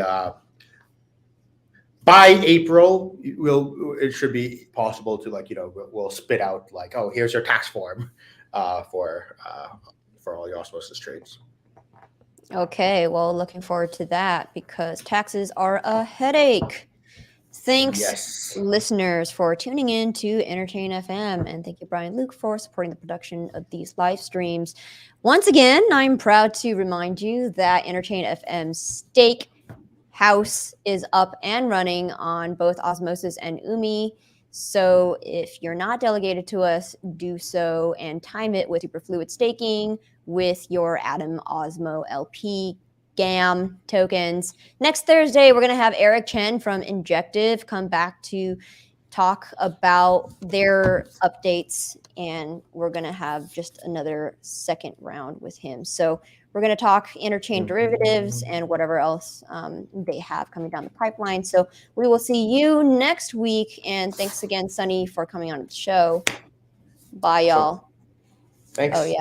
B: by April it should be possible to like we'll spit out like, oh, here's your tax form for all your Osmosis trades.
A: Okay, well, looking forward to that because taxes are a headache. Thanks,
B: Yes,
A: listeners, for tuning in to Interchain FM. And thank you, Brian Luke, for supporting the production of these live streams. Once again, I'm proud to remind you that Interchain FM's Stakehouse is up and running on both Osmosis and Umi. So if you're not delegated to us, do so and time it with Superfluid Staking with your Atom Osmo LP GAM tokens. Next Thursday, we're going to have Eric Chen from Injective come back to talk about their updates, and we're going to have just another second round with him. So we're going to talk interchain derivatives and whatever else they have coming down the pipeline. So we will see you next week. And thanks again, Sunny, for coming on the show. Bye, y'all.
B: Thanks.
A: Oh, yeah.